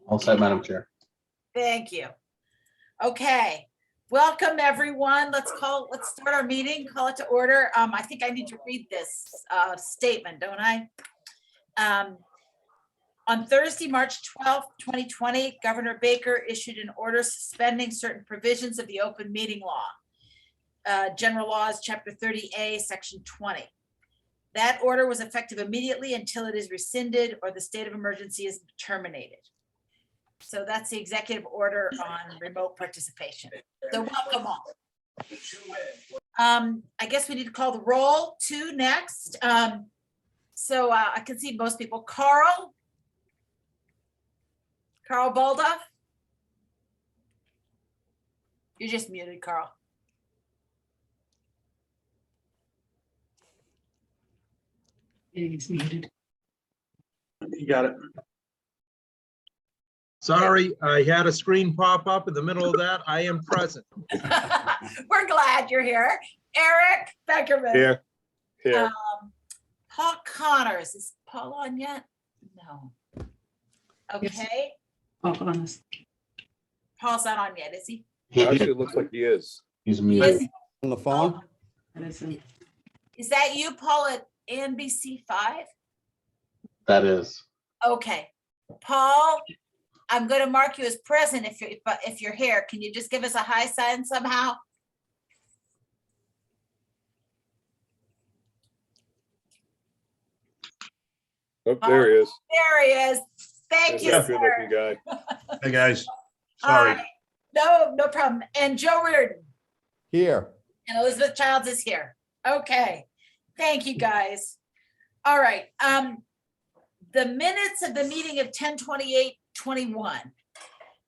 All set, Madam Chair. Thank you. Okay, welcome everyone. Let's start our meeting, call it to order. I think I need to read this statement, don't I? On Thursday, March 12th, 2020, Governor Baker issued an order suspending certain provisions of the open meeting law. General Laws, Chapter 30A, Section 20. That order was effective immediately until it is rescinded or the state of emergency is terminated. So that's the executive order on remote participation. So welcome all. I guess we need to call the roll too next. So I can see most people. Carl Balda. You're just muted, Carl. He's muted. You got it. Sorry, I had a screen pop up in the middle of that. I am present. We're glad you're here. Eric Beckerman. Here. Paul Connors. Is Paul on yet? No. Okay. Paul Connors. Paul's not on yet, is he? Actually, it looks like he is. He's muted. Is, On the phone? is that you, Paul, at NBC 5? That is. Okay. Paul, I'm going to mark you as present if you're here. Can you just give us a high sign somehow? Oh, there he is. There he is. Thank you, That's a sir. good-looking guy. Hey, guys. All Sorry. right. No problem. And Joe Reardon Here. and Elizabeth Childs is here. Okay. Thank you, guys. All right. The minutes of the meeting of 10/28/21.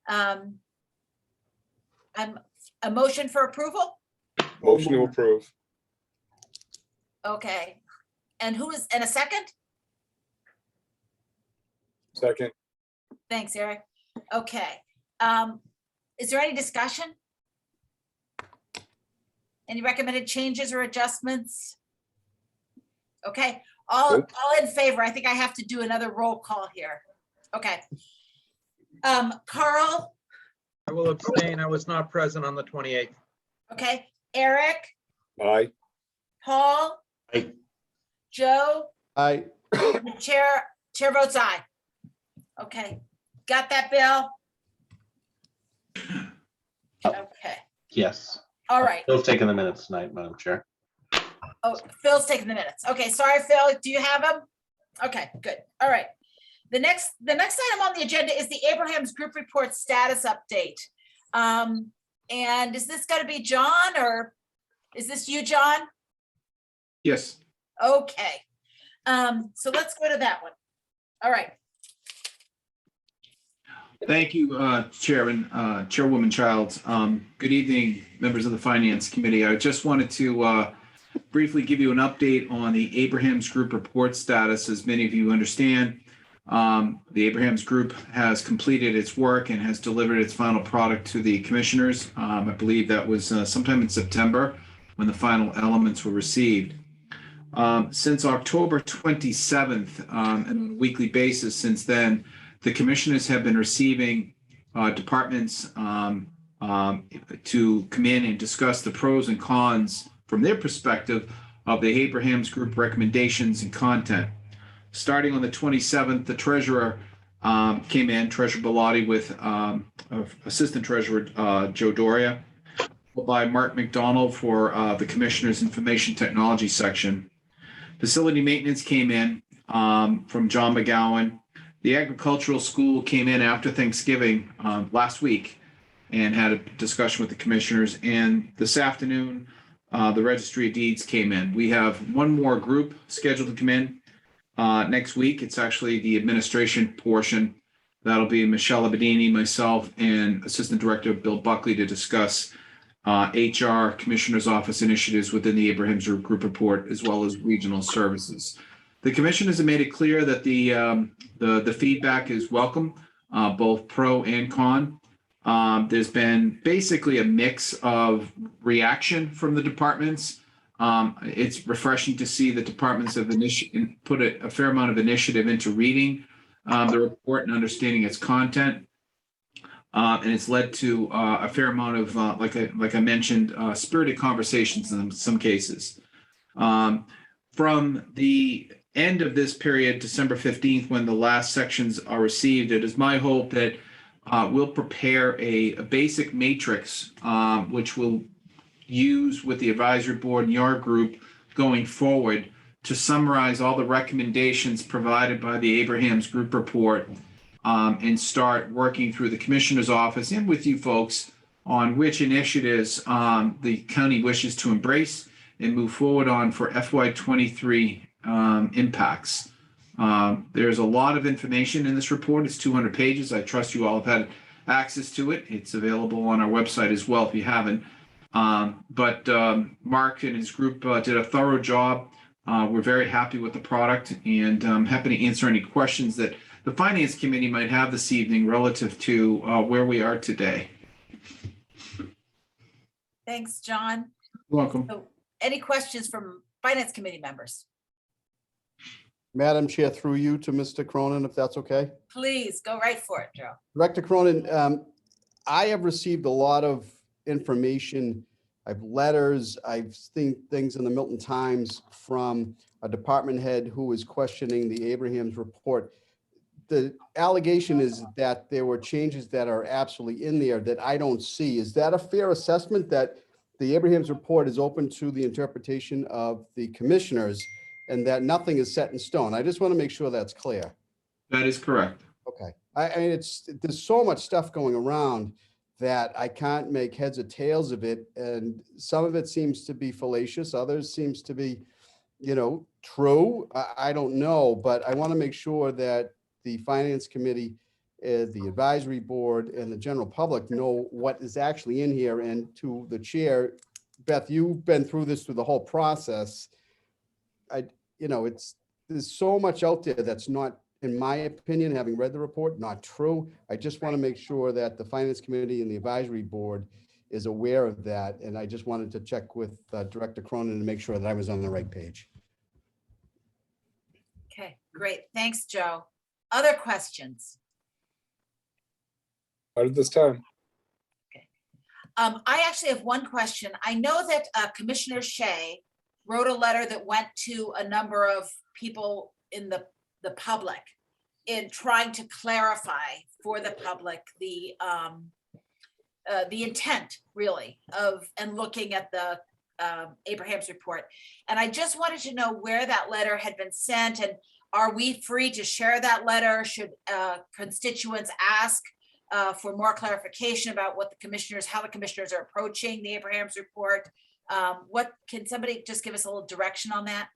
I'm a motion for approval. Motion to approve. Okay. And a second? Second. Thanks, Eric. Okay. Is there any discussion? Any recommended changes or adjustments? Okay, all in favor. I think I have to do another roll call here. Okay. Carl, I will abstain. I was not present on the 28th. okay. Eric, Aye. Paul? Aye. Joe? I, The chair votes aye. Okay, got that, Bill? Okay, Yes. all right. Phil's taking the minutes tonight, Madam Chair. Oh, Phil's taking the minutes. Okay, sorry, Phil. Do you have them? Okay, good. All right. The next item on the agenda is the Abraham's Group Report status update. And is this gonna be John or is this you, John? Yes, Okay. So let's go to that one. All right. thank you, Chairwoman Childs. Good evening, members of the Finance Committee. I just wanted to briefly give you an update on the Abraham's Group report status. As many of you understand, the Abraham's Group has completed its work and has delivered its final product to the commissioners. I believe that was sometime in September when the final elements were received. Since October 27th, and on a weekly basis since then, the commissioners have been receiving departments to come in and discuss the pros and cons from their perspective of the Abraham's Group recommendations and content. Starting on the 27th, the treasurer came in, Treasurer Bellotti, with Assistant Treasurer Joe Doria, followed by Mark McDonald for the Commissioner's Information Technology section. Facility Maintenance came in from John McGowan. The Agricultural School came in after Thanksgiving last week and had a discussion with the commissioners. And this afternoon, the Registry of Deeds came in. We have one more group scheduled to come in next week. It's actually the administration portion. That'll be Michelle Abadini, myself, and Assistant Director Bill Buckley to discuss HR, Commissioner's Office initiatives within the Abraham's Group report, as well as regional services. The commissioners have made it clear that the feedback is welcome, both pro and con. There's been basically a mix of reaction from the departments. It's refreshing to see the departments have put a fair amount of initiative into reading the report and understanding its content. And it's led to a fair amount of, like I mentioned, spirited conversations in some cases. From the end of this period, December 15th, when the last sections are received, it is my hope that we'll prepare a basic matrix, which we'll use with the advisory board and your group going forward to summarize all the recommendations provided by the Abraham's Group report, and start working through the commissioner's office and with you folks on which initiatives the county wishes to embrace and move forward on for FY23 impacts. There's a lot of information in this report. It's 200 pages. I trust you all have had access to it. It's available on our website as well if you haven't. But Mark and his group did a thorough job. We're very happy with the product, and I'm happy to answer any questions that the Finance Committee might have this evening relative to where we are today. Thanks, John. You're welcome. So, any questions from Finance Committee members? Madam Chair, through you to Mr. Cronin, if that's okay. Please go right for it, Joe. Director Cronin, I have received a lot of information. I've letters, I've seen things in the Milton Times from a department head who is questioning the Abraham's report. The allegation is that there were changes that are absolutely in there that I don't see. Is that a fair assessment, that the Abraham's report is open to the interpretation of the commissioners and that nothing is set in stone? I just want to make sure that's clear. That is correct. Okay. I mean, there's so much stuff going around that I can't make heads or tails of it. And some of it seems to be fallacious. Others seems to be, true. I don't know, but I want to make sure that the Finance Committee, the Advisory Board, and the general public know what is actually in here. And to the chair, Beth, you've been through this through the whole process. There's so much out there that's not, in my opinion, having read the report, not true. I just want to make sure that the Finance Committee and the Advisory Board is aware of that. And I just wanted to check with Director Cronin to make sure that I was on the right page. Okay, great. Thanks, Joe. Other questions? Not at this time. I actually have one question. I know that Commissioner Shea wrote a letter that went to a number of people in the public in trying to clarify for the public the intent really of and looking at the Abraham's report. And I just wanted to know where that letter had been sent, and are we free to share that letter? Should constituents ask for more clarification about what how the commissioners are approaching the Abraham's report? Can somebody just give us a little direction on that?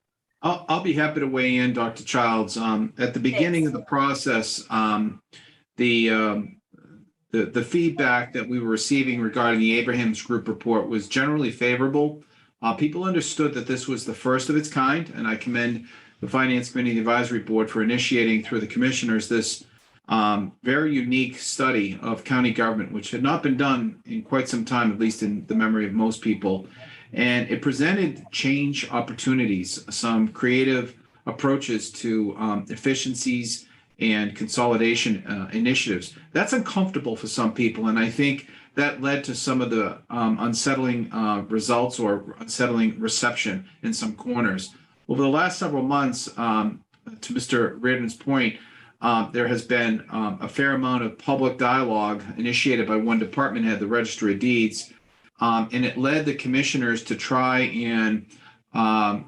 I'll be happy to weigh in, Dr. Childs. At the beginning of the process, the feedback that we were receiving regarding the Abraham's Group report was generally favorable. People understood that this was the first of its kind, and I commend the Finance Committee and the Advisory Board for initiating through the commissioners this very unique study of county government, which had not been done in quite some time, at least in the memory of most people. And it presented change opportunities, some creative approaches to efficiencies and consolidation initiatives. That's uncomfortable for some people, and I think that led to some of the unsettling results or unsettling reception in some corners. Over the last several months, to Mr. Reardon's point, there has been a fair amount of public dialogue initiated by one department head, the Registry of Deeds, and it led the commissioners to try and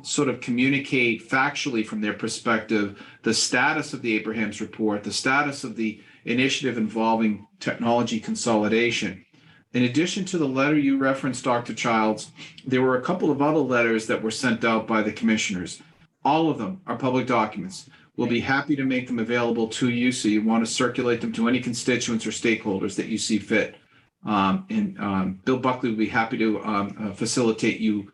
sort of communicate factually from their perspective the status of the Abraham's report, the status of the initiative involving technology consolidation. In addition to the letter you referenced, Dr. Childs, there were a couple of other letters that were sent out by the commissioners. All of them are public documents. We'll be happy to make them available to you, so you want to circulate them to any constituents or stakeholders that you see fit. Bill Buckley will be happy to facilitate you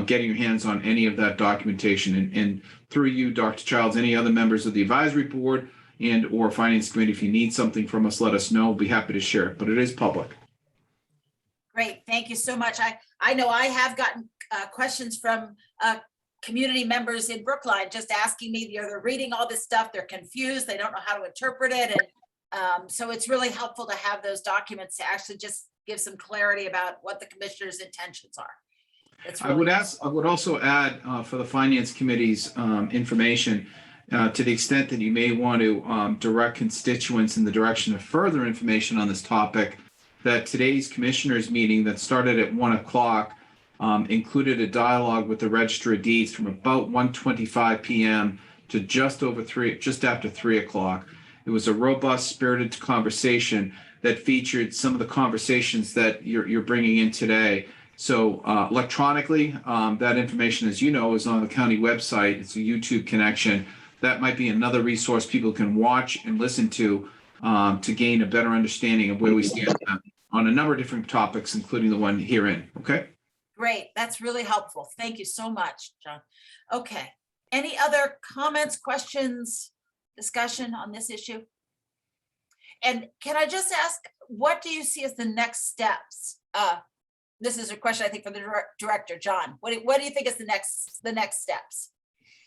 getting your hands on any of that documentation. And through you, Dr. Childs, any other members of the Advisory Board and or Finance Committee, if you need something from us, let us know. We'll be happy to share it, but it is public. Great, thank you so much. I know I have gotten questions from community members in Brookline just asking me, they're reading all this stuff, they're confused, they don't know how to interpret it. And so it's really helpful to have those documents to actually just give some clarity about what the commissioner's intentions are. It's I really, would also add for the Finance Committee's information, to the extent that you may want to direct constituents in the direction of further information on this topic, that today's commissioners meeting that started at 1 o'clock included a dialogue with the Register of Deeds from about 1:25 p.m. to just after 3 o'clock. It was a robust, spirited conversation that featured some of the conversations that you're bringing in today. So electronically, that information, as you know, is on the county website. It's a YouTube connection. That might be another resource people can watch and listen to gain a better understanding of where we stand on a number of different topics, including the one herein. Okay. great. That's really helpful. Thank you so much, John. Okay. Any other comments, questions, discussion on this issue? And can I just ask, what do you see as the next steps? This is a question, I think, for the director, John. What do you think is the next steps?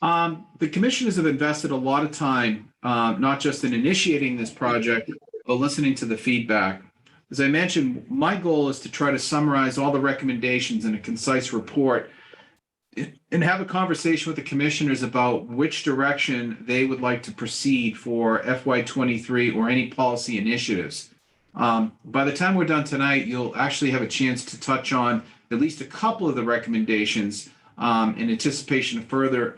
The commissioners have invested a lot of time, not just in initiating this project, but listening to the feedback. As I mentioned, my goal is to try to summarize all the recommendations in a concise report and have a conversation with the commissioners about which direction they would like to proceed for FY23 or any policy initiatives. By the time we're done tonight, you'll actually have a chance to touch on at least a couple of the recommendations in anticipation of further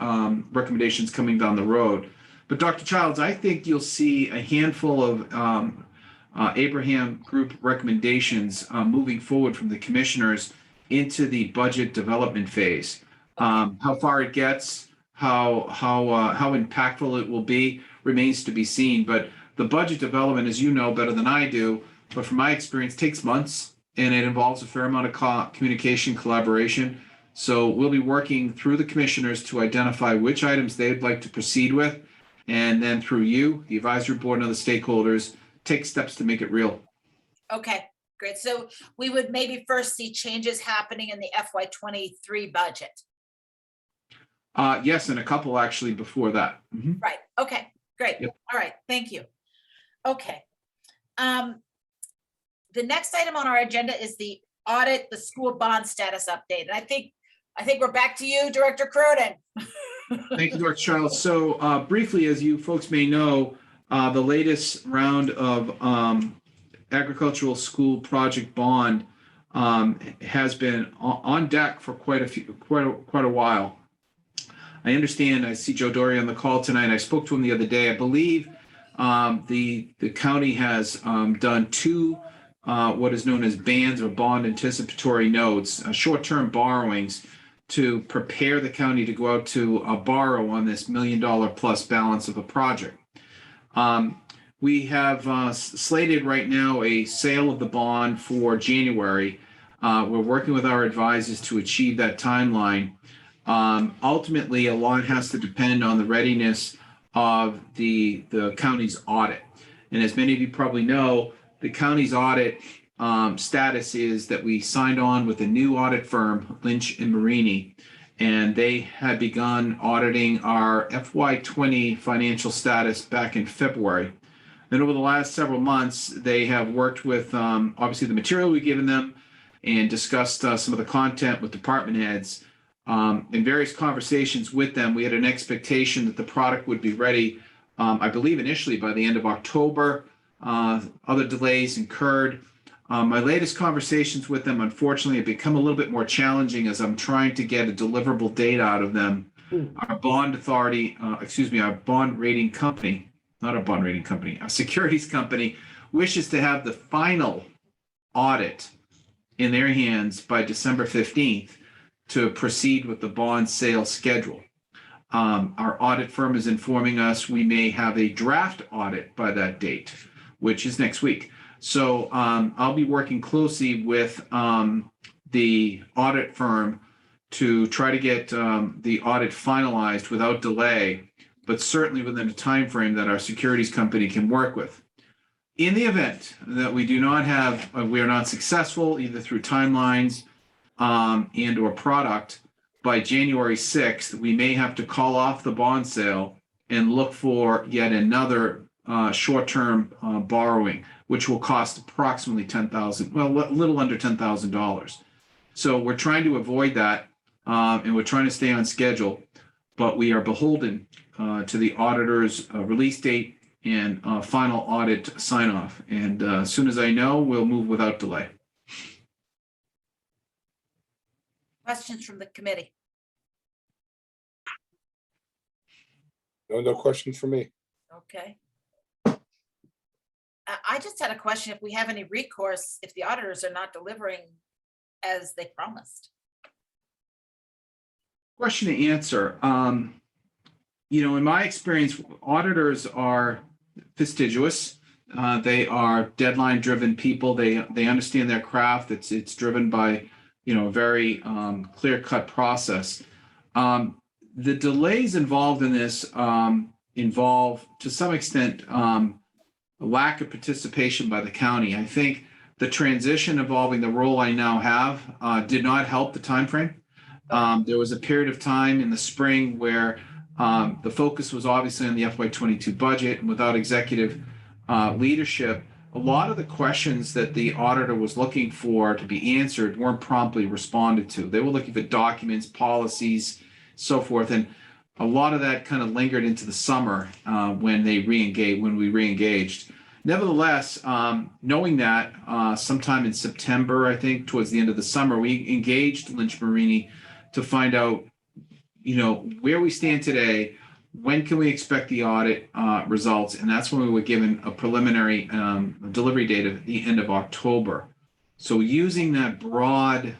recommendations coming down the road. But Dr. Childs, I think you'll see a handful of Abraham Group recommendations moving forward from the commissioners into the budget development phase. How far it gets, how impactful it will be remains to be seen. But the budget development, as you know better than I do, but from my experience, takes months, and it involves a fair amount of communication, collaboration. So we'll be working through the commissioners to identify which items they'd like to proceed with, and then through you, the advisory board, and other stakeholders, take steps to make it real. Okay, great. So we would maybe first see changes happening in the FY23 budget. Yes, and a couple actually before that. Mhm. Right, okay, great. Yep. All right, thank you. Okay. The next item on our agenda is the audit, the school bond status update. And I think we're back to you, Director Cronin. Thank you, Dr. Childs. So briefly, as you folks may know, the latest round of agricultural school project bond has been on deck for quite a while. I understand, I see Joe Dory on the call tonight. I spoke to him the other day. I believe the county has done two what is known as bands or bond anticipatory notes, short-term borrowings, to prepare the county to go out to borrow on this $1 million plus balance of a project. We have slated right now a sale of the bond for January. We're working with our advisors to achieve that timeline. Ultimately, a lot has to depend on the readiness of the county's audit. And as many of you probably know, the county's audit status is that we signed on with a new audit firm, Lynch and Marini, and they had begun auditing our FY20 financial status back in February. Then over the last several months, they have worked with obviously the material we've given them and discussed some of the content with department heads. In various conversations with them, we had an expectation that the product would be ready, I believe initially by the end of October. Other delays incurred. My latest conversations with them, unfortunately, have become a little bit more challenging as I'm trying to get a deliverable date out of them. Our bond authority, our bond rating company, not a bond rating company, a securities company, wishes to have the final audit in their hands by December 15th to proceed with the bond sale schedule. Our audit firm is informing us we may have a draft audit by that date, which is next week. So I'll be working closely with the audit firm to try to get the audit finalized without delay, but certainly within a time frame that our securities company can work with. In the event that we do not have, we are not successful either through timelines and or product, by January 6th, we may have to call off the bond sale and look for yet another short-term borrowing, which will cost approximately a little under $10,000. So we're trying to avoid that, and we're trying to stay on schedule, but we are beholden to the auditor's release date and final audit sign-off. And as soon as I know, we'll move without delay. Questions from the committee? No questions for me. Okay. I just had a question, if we have any recourse, if the auditors are not delivering as they promised. Question to answer. In my experience, auditors are fastidious. They are deadline-driven people. They understand their craft. It's driven by, a very clear-cut process. The delays involved in this involve, to some extent, a lack of participation by the county. I think the transition involving the role I now have did not help the timeframe. There was a period of time in the spring where the focus was obviously on the FY22 budget, and without executive leadership, a lot of the questions that the auditor was looking for to be answered weren't promptly responded to. They were looking for documents, policies, so forth, and a lot of that kind of lingered into the summer when we re-engaged. Nevertheless, knowing that sometime in September, I think towards the end of the summer, we engaged Lynch Marini to find out, where we stand today, when can we expect the audit results, and that's when we were given a preliminary delivery date at the end of October. So using that broad,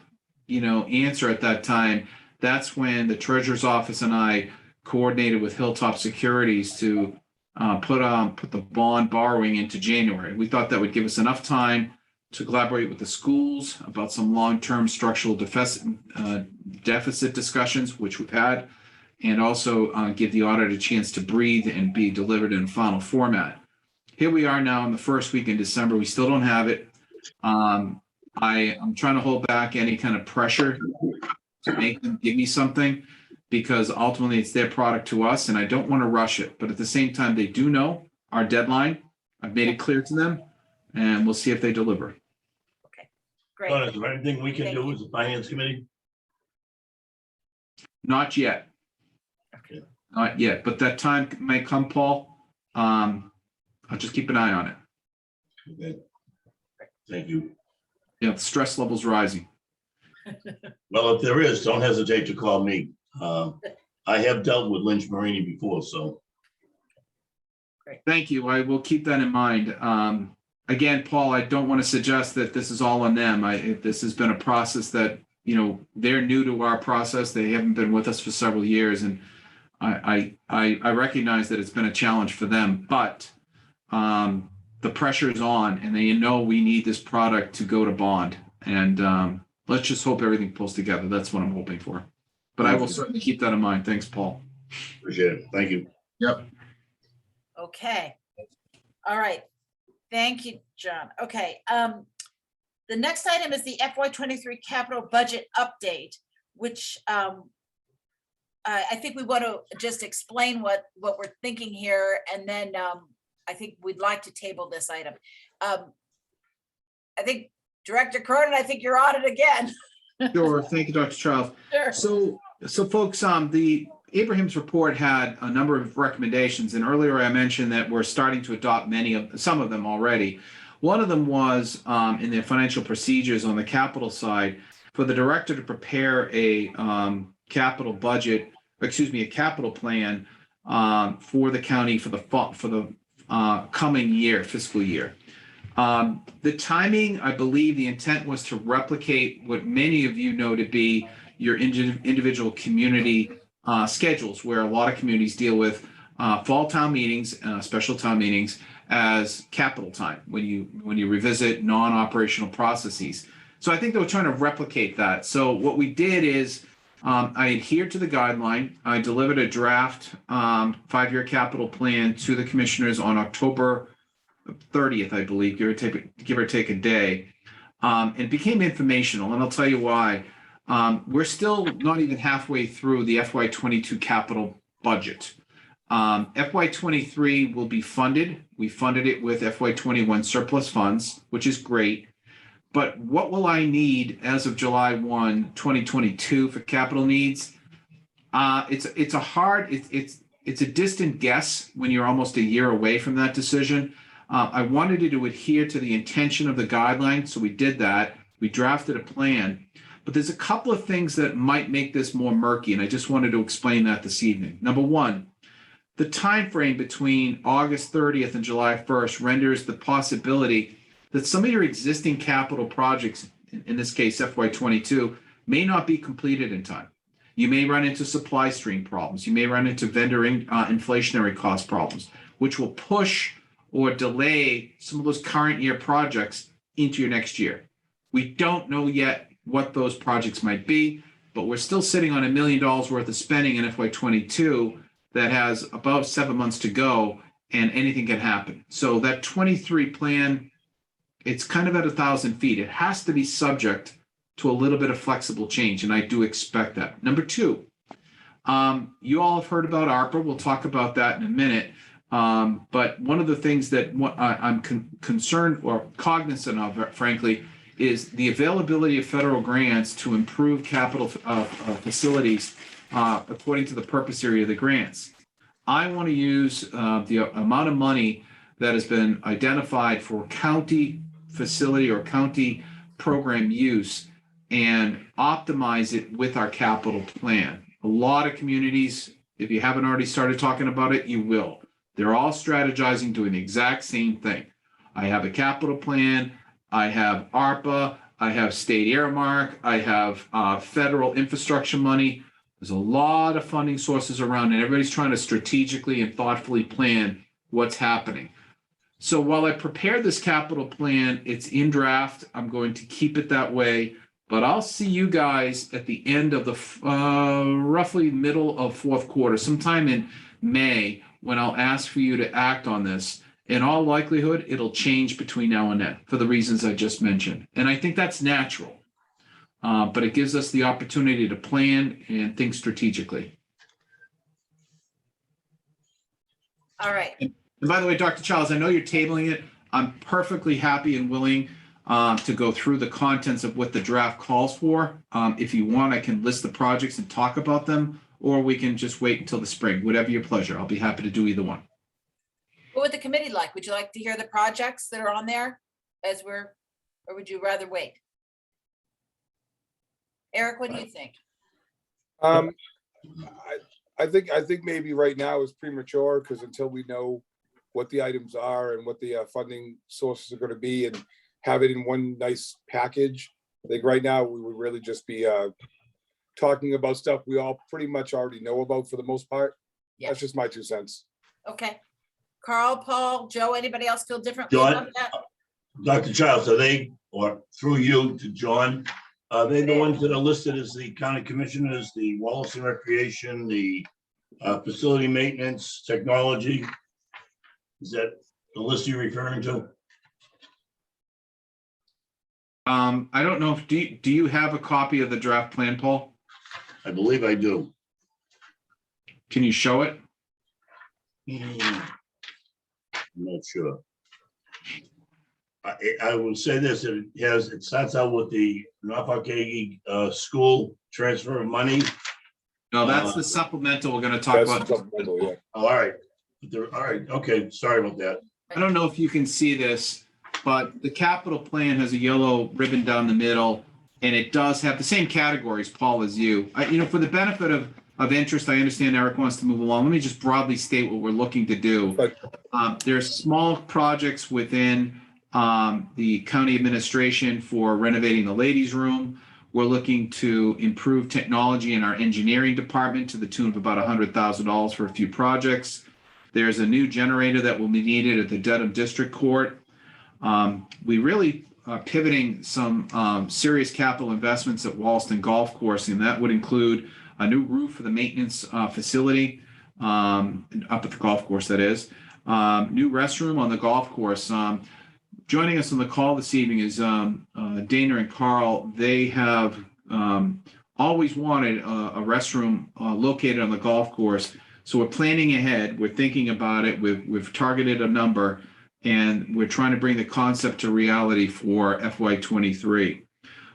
answer at that time, that's when the Treasurer's Office and I coordinated with Hilltop Securities to put the bond borrowing into January. We thought that would give us enough time to collaborate with the schools about some long-term structural deficit discussions, which we've had, and also give the audit a chance to breathe and be delivered in final format. Here we are now in the first week in December. We still don't have it. I'm trying to hold back any kind of pressure to make them give me something, because ultimately it's their product to us and I don't want to rush it. But at the same time, they do know our deadline. I've made it clear to them, and we'll see if they deliver. Great. Is there anything we can do as a finance committee? Not yet. Okay. Not yet, but that time may come, Paul. I'll just keep an eye on it. Okay. Thank you. Yeah, the stress level's rising. Well, if there is, don't hesitate to call me. I have dealt with Lynch Marini before, so. Thank you. I will keep that in mind. Again, Paul, I don't want to suggest that this is all on them. This has been a process that, they're new to our process. They haven't been with us for several years, and I recognize that it's been a challenge for them, but the pressure is on, and they know we need this product to go to bond. And let's just hope everything pulls together. That's what I'm hoping for. But I will certainly keep that in mind. Thanks, Paul. Appreciate it. Thank you. Yep. Okay. All right. Thank you, John. Okay. The next item is the FY23 capital budget update, which I think we want to just explain what we're thinking here, and then I think we'd like to table this item. I think Director Cronin, I think you're on it again. Sure. Thank you, Dr. Charles. Sure. So folks, the Abraham's report had a number of recommendations, and earlier I mentioned that we're starting to adopt some of them already. One of them was in their financial procedures on the capital side for the director to prepare a capital plan for the county for the coming year, fiscal year. The timing, I believe the intent was to replicate what many of you know to be your individual community schedules, where a lot of communities deal with fall town meetings, special town meetings as capital time when you revisit non-operational processes. So I think they were trying to replicate that. So what we did is I adhered to the guideline. I delivered a draft 5-year capital plan to the commissioners on October 30th, I believe, give or take a day. It became informational, and I'll tell you why. We're still not even halfway through the FY22 capital budget. FY23 will be funded. We funded it with FY21 surplus funds, which is great. But what will I need as of July 1, 2022 for capital needs? It's a distant guess when you're almost a year away from that decision. I wanted to adhere to the intention of the guideline, so we did that. We drafted a plan, but there's a couple of things that might make this more murky, and I just wanted to explain that this evening. Number one, the time frame between August 30th and July 1st renders the possibility that some of your existing capital projects, in this case FY22, may not be completed in time. You may run into supply stream problems. You may run into vendor inflationary cost problems, which will push or delay some of those current year projects into your next year. We don't know yet what those projects might be, but we're still sitting on $1 million worth of spending in FY22 that has about 7 months to go, and anything can happen. So that 23 plan, it's kind of at 1,000 feet. It has to be subject to a little bit of flexible change, and I do expect that. Number two, you all have heard about ARPA. We'll talk about that in a minute. But one of the things that I'm concerned or cognizant of, frankly, is the availability of federal grants to improve capital facilities according to the purpose area of the grants. I want to use the amount of money that has been identified for county facility or county program use and optimize it with our capital plan. A lot of communities, if you haven't already started talking about it, you will. They're all strategizing, doing the exact same thing. I have a capital plan. I have ARPA. I have state earmark. I have federal infrastructure money. There's a lot of funding sources around, and everybody's trying to strategically and thoughtfully plan what's happening. So while I prepare this capital plan, it's in draft. I'm going to keep it that way, but I'll see you guys at the end of the roughly middle of fourth quarter, sometime in May, when I'll ask for you to act on this. In all likelihood, it'll change between now and then for the reasons I just mentioned. And I think that's natural. But it gives us the opportunity to plan and think strategically. All right. And by the way, Dr. Childs, I know you're tabling it. I'm perfectly happy and willing to go through the contents of what the draft calls for. If you want, I can list the projects and talk about them, or we can just wait until the spring, whatever your pleasure. I'll be happy to do either one. What would the committee like? Would you like to hear the projects that are on there or would you rather wait? Eric, what do you think? I think maybe right now is premature, because until we know what the items are and what the funding sources are going to be and have it in one nice package, I think right now we would really just be talking about stuff we all pretty much already know about for the most part. Yeah. That's just my 2 cents. Okay. Carl, Paul, Joe, anybody else feel differently John? about that? Dr. Childs, are they, or through you to John, are they the ones that are listed as the county commissioners, the Wallace and Recreation, the facility maintenance, technology? Is that the list you're referring to? I don't know if, do you have a copy of the draft plan, Paul? I believe I do. Can you show it? I'm not sure. I will say this, it starts out with the Norfolk school transfer of money. No, that's the supplemental we're going to talk That's about. supplemental, yeah. Oh, all right. All right, okay, sorry about that. I don't know if you can see this, but the capital plan has a yellow ribbon down the middle, and it does have the same categories, Paul, as you. For the benefit of interest, I understand Eric wants to move along. Let me just broadly state what we're looking to do. But There's small projects within the county administration for renovating the ladies' room. We're looking to improve technology in our engineering department to the tune of about $100,000 for a few projects. There's a new generator that will be needed at the Dedham District Court. We really are pivoting some serious capital investments at Wallaston Golf Course, and that would include a new roof for the maintenance facility up at the golf course, that is. New restroom on the golf course. Joining us on the call this evening is Dana and Carl. They have always wanted a restroom located on the golf course. So we're planning ahead. We're thinking about it. We've targeted a number, and we're trying to bring the concept to reality for FY23.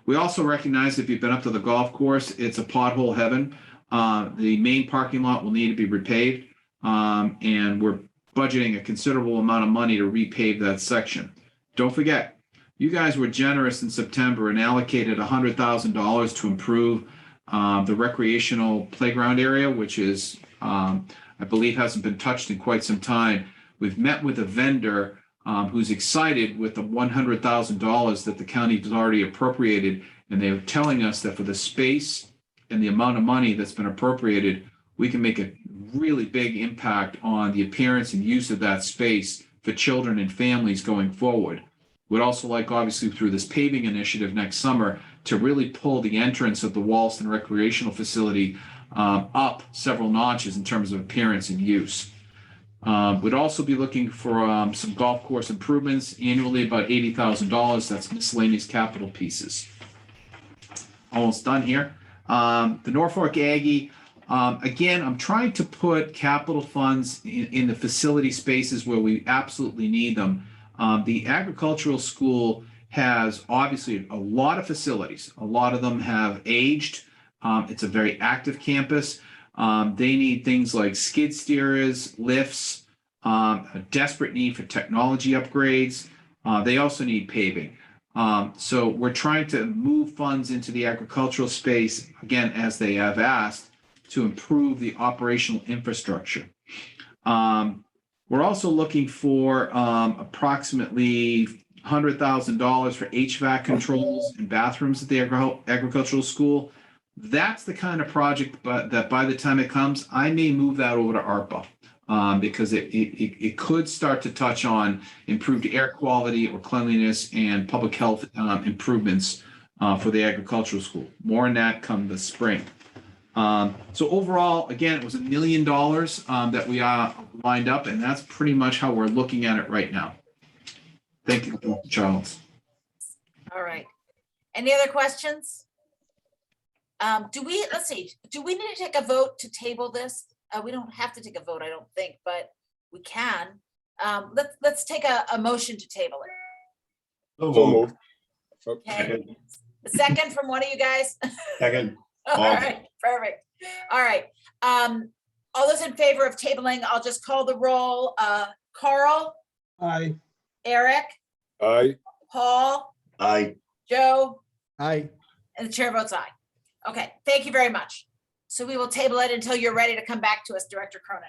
We also recognize if you've been up to the golf course, it's a pothole heaven. The main parking lot will need to be repaved, and we're budgeting a considerable amount of money to repave that section. Don't forget, you guys were generous in September and allocated $100,000 to improve the recreational playground area, which is, I believe, hasn't been touched in quite some time. We've met with a vendor who's excited with the $100,000 that the county has already appropriated, and they're telling us that for the space and the amount of money that's been appropriated, we can make a really big impact on the appearance and use of that space for children and families going forward. We'd also like, obviously, through this paving initiative next summer, to really pull the entrance of the Wollaston recreational facility up several notches in terms of appearance and use. We'd also be looking for some golf course improvements annually, about $80,000. That's miscellaneous capital pieces. Almost done here. The Norfolk Aggie, again, I'm trying to put capital funds in the facility spaces where we absolutely need them. The agricultural school has obviously a lot of facilities. A lot of them have aged. It's a very active campus. They need things like skid steerers, lifts, a desperate need for technology upgrades. They also need paving. So we're trying to move funds into the agricultural space, again, as they have asked, to improve the operational infrastructure. We're also looking for approximately $100,000 for HVAC controls and bathrooms at the agricultural school. That's the kind of project that by the time it comes, I may move that over to ARPA because it could start to touch on improved air quality or cleanliness and public health improvements for the agricultural school. More on that come the spring. So overall, again, it was $1 million that we lined up, and that's pretty much how we're looking at it right now. Thank you, Dr. Charles. All right. Any other questions? Let's see, do we need to take a vote to table this? We don't have to take a vote, I don't think, but we can. Let's take a motion to table it. So So moved. moved. Okay, Second. a second from one of you guys? Second. All right, perfect. All right. All those in favor of tabling, I'll just call the roll. Carl, Aye. Eric, Aye. Paul, Aye. Joe, Aye. and the chair votes aye. Okay, thank you very much. So we will table it until you're ready to come back to us, Director Cronin.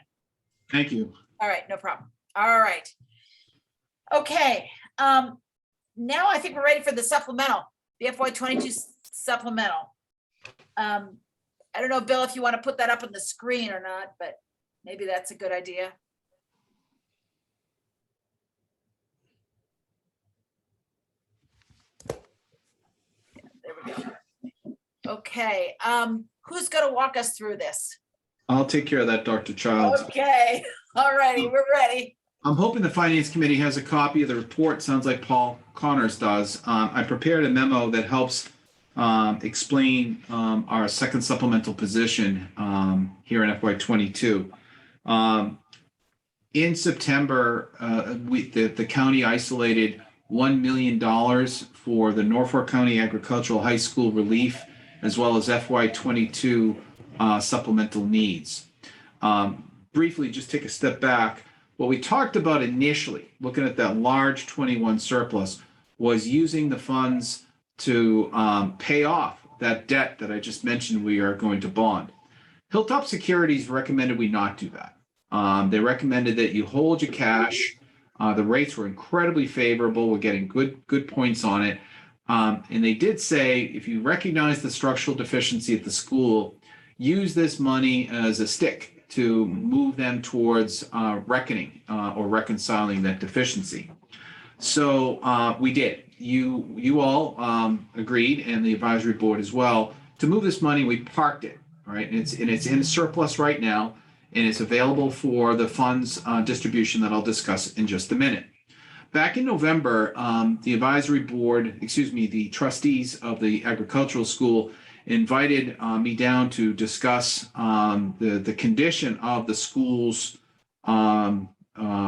Thank you. All right, no problem. All right. Okay, now I think we're ready for the supplemental, the FY22 supplemental. I don't know, Bill, if you want to put that up on the screen or not, but maybe that's a good idea. There we go. Okay, who's gonna walk us through this? I'll take care of that, Dr. Childs. Okay, all righty, we're ready. I'm hoping the Finance Committee has a copy of the report. Sounds like Paul Connors does. I prepared a memo that helps explain our second supplemental position here in FY22. In September, the county isolated $1 million for the Norfolk County Agricultural High School relief, as well as FY22 supplemental needs. Briefly, just take a step back. What we talked about initially, looking at that large 21 surplus, was using the funds to pay off that debt that I just mentioned we are going to bond. Hilltop Securities recommended we not do that. They recommended that you hold your cash. The rates were incredibly favorable. We're getting good points on it. And they did say, if you recognize the structural deficiency at the school, use this money as a stick to move them towards reckoning or reconciling that deficiency. So we did. You all agreed, and the advisory board as well, to move this money. We parked it, right? And it's in surplus right now, and it's available for the funds distribution that I'll discuss in just a minute. Back in November, the advisory board, the trustees of the agricultural school invited me down to discuss the condition of the school's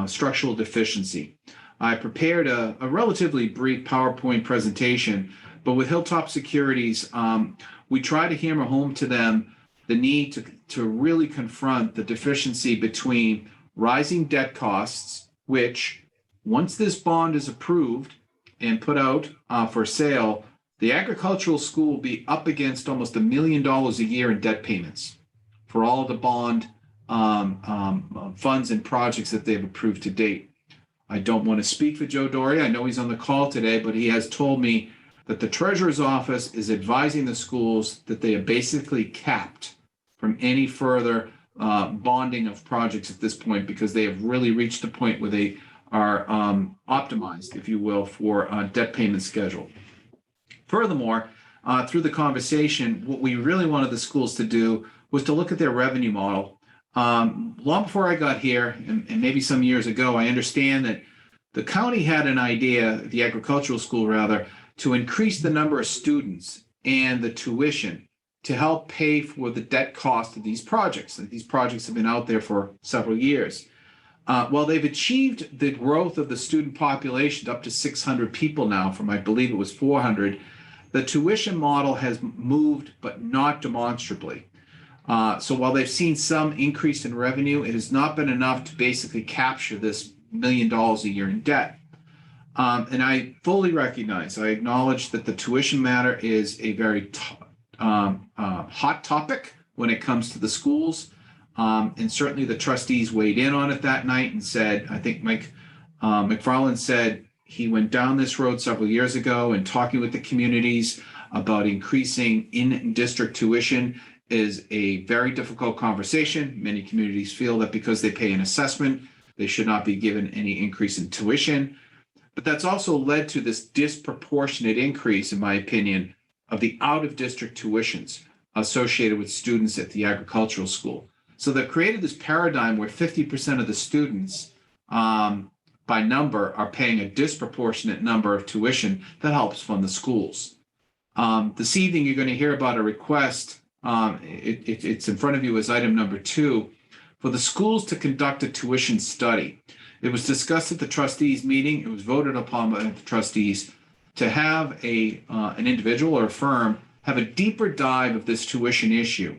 structural deficiency. I prepared a relatively brief PowerPoint presentation, but with Hilltop Securities, we try to hammer home to them the need to really confront the deficiency between rising debt costs, which once this bond is approved and put out for sale, the agricultural school will be up against almost $1 million a year in debt payments for all of the bond funds and projects that they've approved to date. I don't want to speak for Joe Doria. I know he's on the call today, but he has told me that the treasurer's office is advising the schools that they are basically capped from any further bonding of projects at this point, because they have really reached a point where they are optimized, if you will, for debt payment schedule. Furthermore, through the conversation, what we really wanted the schools to do was to look at their revenue model. Long before I got here, and maybe some years ago, I understand that the county had an idea, the agricultural school rather, to increase the number of students and the tuition to help pay for the debt cost of these projects. And these projects have been out there for several years. Well, they've achieved the growth of the student population up to 600 people now from, I believe it was 400. The tuition model has moved, but not demonstrably. So while they've seen some increase in revenue, it has not been enough to basically capture this $1 million a year in debt. And I fully recognize, I acknowledge that the tuition matter is a very hot topic when it comes to the schools. And certainly the trustees weighed in on it that night and said, I think Mike McFarland said he went down this road several years ago and talking with the communities about increasing in-district tuition is a very difficult conversation. Many communities feel that because they pay an assessment, they should not be given any increase in tuition. But that's also led to this disproportionate increase, in my opinion, of the out-of-district tuitions associated with students at the agricultural school. So they've created this paradigm where 50% of the students by number are paying a disproportionate number of tuition that helps fund the schools. This evening, you're going to hear about a request. It's in front of you as item number 2 for the schools to conduct a tuition study. It was discussed at the trustees meeting. It was voted upon by the trustees to have an individual or a firm have a deeper dive of this tuition issue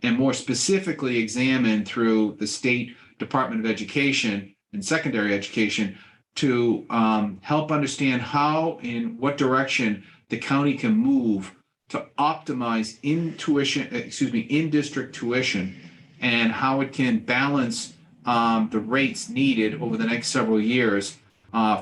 and more specifically examine through the State Department of Education and secondary education to help understand how and what direction the county can move to optimize in-district tuition and how it can balance the rates needed over the next several years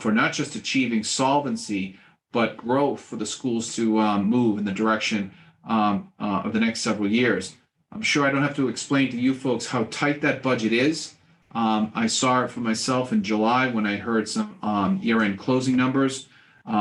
for not just achieving solvency, but growth for the schools to move in the direction of the next several years. I'm sure I don't have to explain to you folks how tight that budget is. I saw it for myself in July when I heard some year-end closing numbers.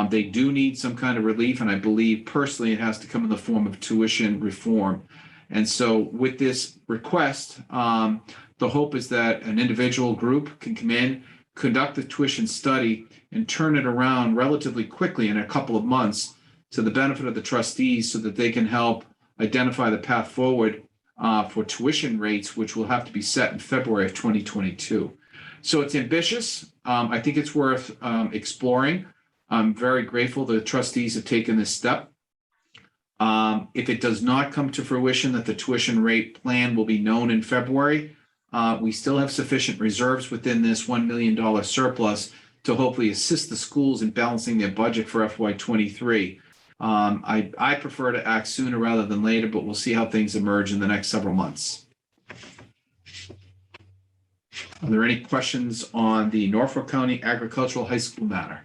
They do need some kind of relief, and I believe personally it has to come in the form of tuition reform. And so with this request, the hope is that an individual group can come in, conduct the tuition study, and turn it around relatively quickly in a couple of months to the benefit of the trustees so that they can help identify the path forward for tuition rates, which will have to be set in February of 2022. So it's ambitious. I think it's worth exploring. I'm very grateful the trustees have taken this step. If it does not come to fruition that the tuition rate plan will be known in February, we still have sufficient reserves within this $1 million surplus to hopefully assist the schools in balancing their budget for FY23. I prefer to act sooner rather than later, but we'll see how things emerge in the next several months. Are there any questions on the Norfolk County Agricultural High School matter?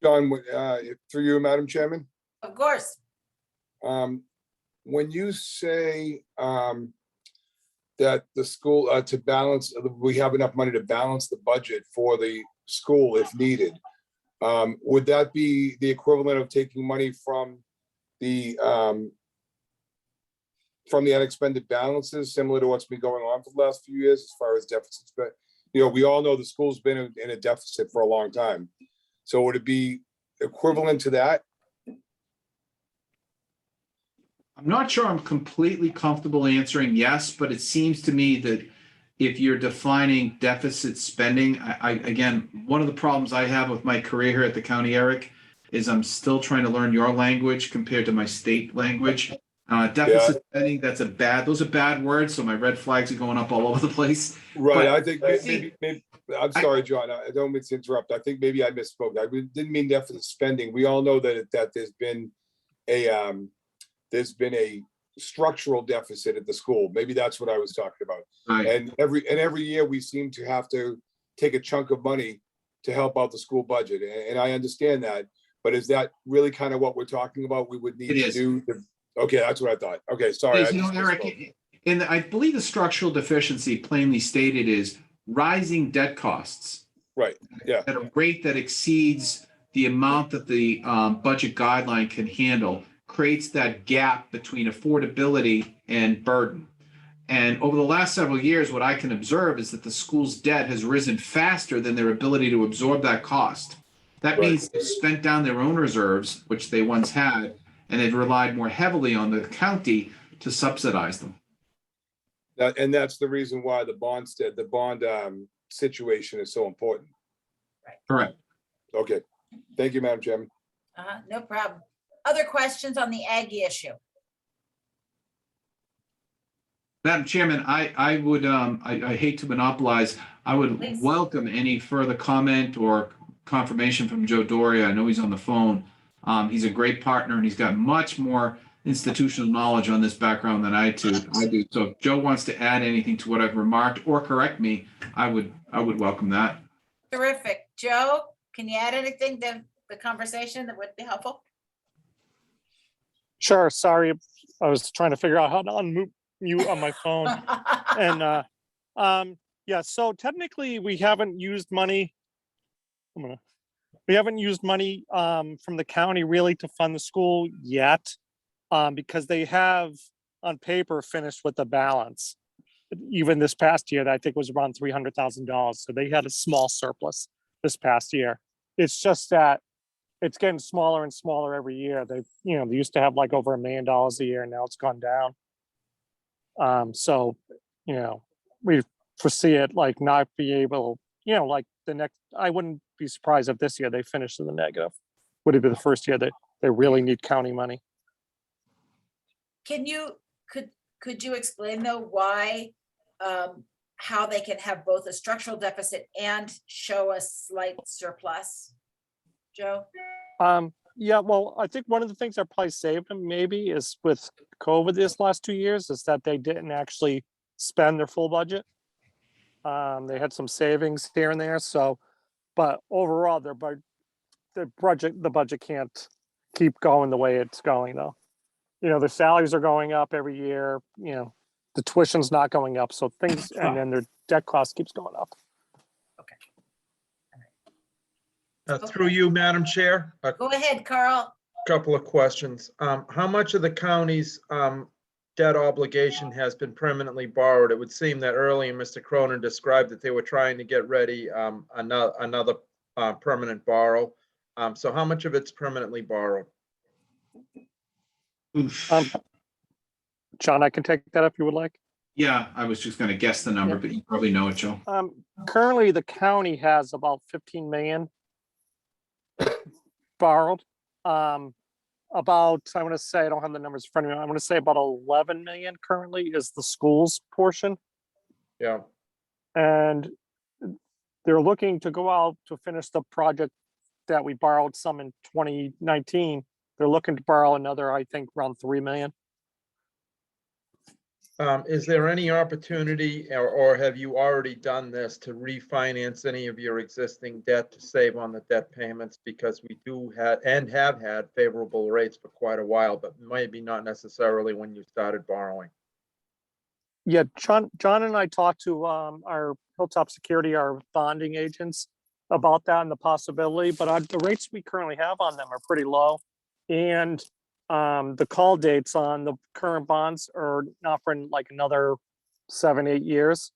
John, through you, Madam Chairman, Of course. when you say that the school to balance, we have enough money to balance the budget for the school if needed, would that be the equivalent of taking money from the unexpended balances, similar to what's been going on for the last few years as far as deficits? But we all know the school's been in a deficit for a long time. So would it be equivalent to that? I'm not sure I'm completely comfortable answering yes, but it seems to me that if you're defining deficit spending, again, one of the problems I have with my career here at the county, Eric, is I'm still trying to learn your language compared to my state language. Deficit spending, those are bad words, so my red flags are going up all over the place. Right, But I think see, maybe, I'm sorry, John, I don't mean to interrupt. I think maybe I misspoke. Didn't mean deficit spending. We all know that there's been a structural deficit at the school. Maybe that's what I was talking about. right. And every year we seem to have to take a chunk of money to help out the school budget. And I understand that, but is that really kind of what we're talking about? We would need It to is. do. Okay, that's what I thought. Okay, sorry. Is, Eric, and I believe the structural deficiency plainly stated is rising debt costs Right, yeah, at a rate that exceeds the amount that the budget guideline can handle, creates that gap between affordability and burden. And over the last several years, what I can observe is that the school's debt has risen faster than their ability to absorb that cost. That Right. means they've spent down their own reserves, which they once had, and they've relied more heavily on the county to subsidize them. and that's the reason why the bond situation is so important. Correct. Okay, thank you, Madam Chairman. No problem. Other questions on the Aggie issue? Madam Chairman, I would, I hate to monopolize, I would Please. welcome any further comment or confirmation from Joe Doria. I know he's on the phone. He's a great partner and he's got much more institutional knowledge on this background than I do. So if Joe wants to add anything to what I've remarked or correct me, I would welcome that. Terrific. Joe, can you add anything to the conversation that would be helpful? Sure, sorry, I was trying to figure out how to unmute you on my phone. And yeah, so technically we haven't used money. We haven't used money from the county really to fund the school yet, because they have on paper finished with the balance. Even this past year, I think was around $300,000. So they had a small surplus this past year. It's just that it's getting smaller and smaller every year. They used to have like over $1 million a year, and now it's gone down. So, we foresee it like not be able, like the next, I wouldn't be surprised if this year they finish in the negative. Would it be the first year that they really need county money? Could you explain though why, how they can have both a structural deficit and show a slight surplus? Joe? Yeah, well, I think one of the things that probably saved them maybe is with COVID this last 2 years is that they didn't actually spend their full budget. They had some savings here and there. So, but overall, the budget can't keep going the way it's going though. Their salaries are going up every year. The tuition's not going up. So things, and then their debt cost keeps going up. Through you, Madam Chair, a Go ahead, Carl. couple of questions. How much of the county's debt obligation has been permanently borrowed? It would seem that earlier Mr. Cronin described that they were trying to get ready another permanent borrow. So how much of it's permanently borrowed? Oof. John, I can take that if you would like. Yeah, I was just going to guess the number, but you probably know it, Joe. Currently, the county has about 15 million borrowed. About, I want to say, I don't have the numbers in front of me. I'm going to say about 11 million currently is the school's portion. Yeah. And they're looking to go out to finish the project that we borrowed some in 2019. They're looking to borrow another, I think, around 3 million. Is there any opportunity, or have you already done this, to refinance any of your existing debt to save on the debt payments? Because we do have and have had favorable rates for quite a while, but maybe not necessarily when you started borrowing. Yeah, John and I talked to our Hilltop Security, our bonding agents, about that and the possibility, but the rates we currently have on them are pretty low. And the call dates on the current bonds are not for like another 7-8 years.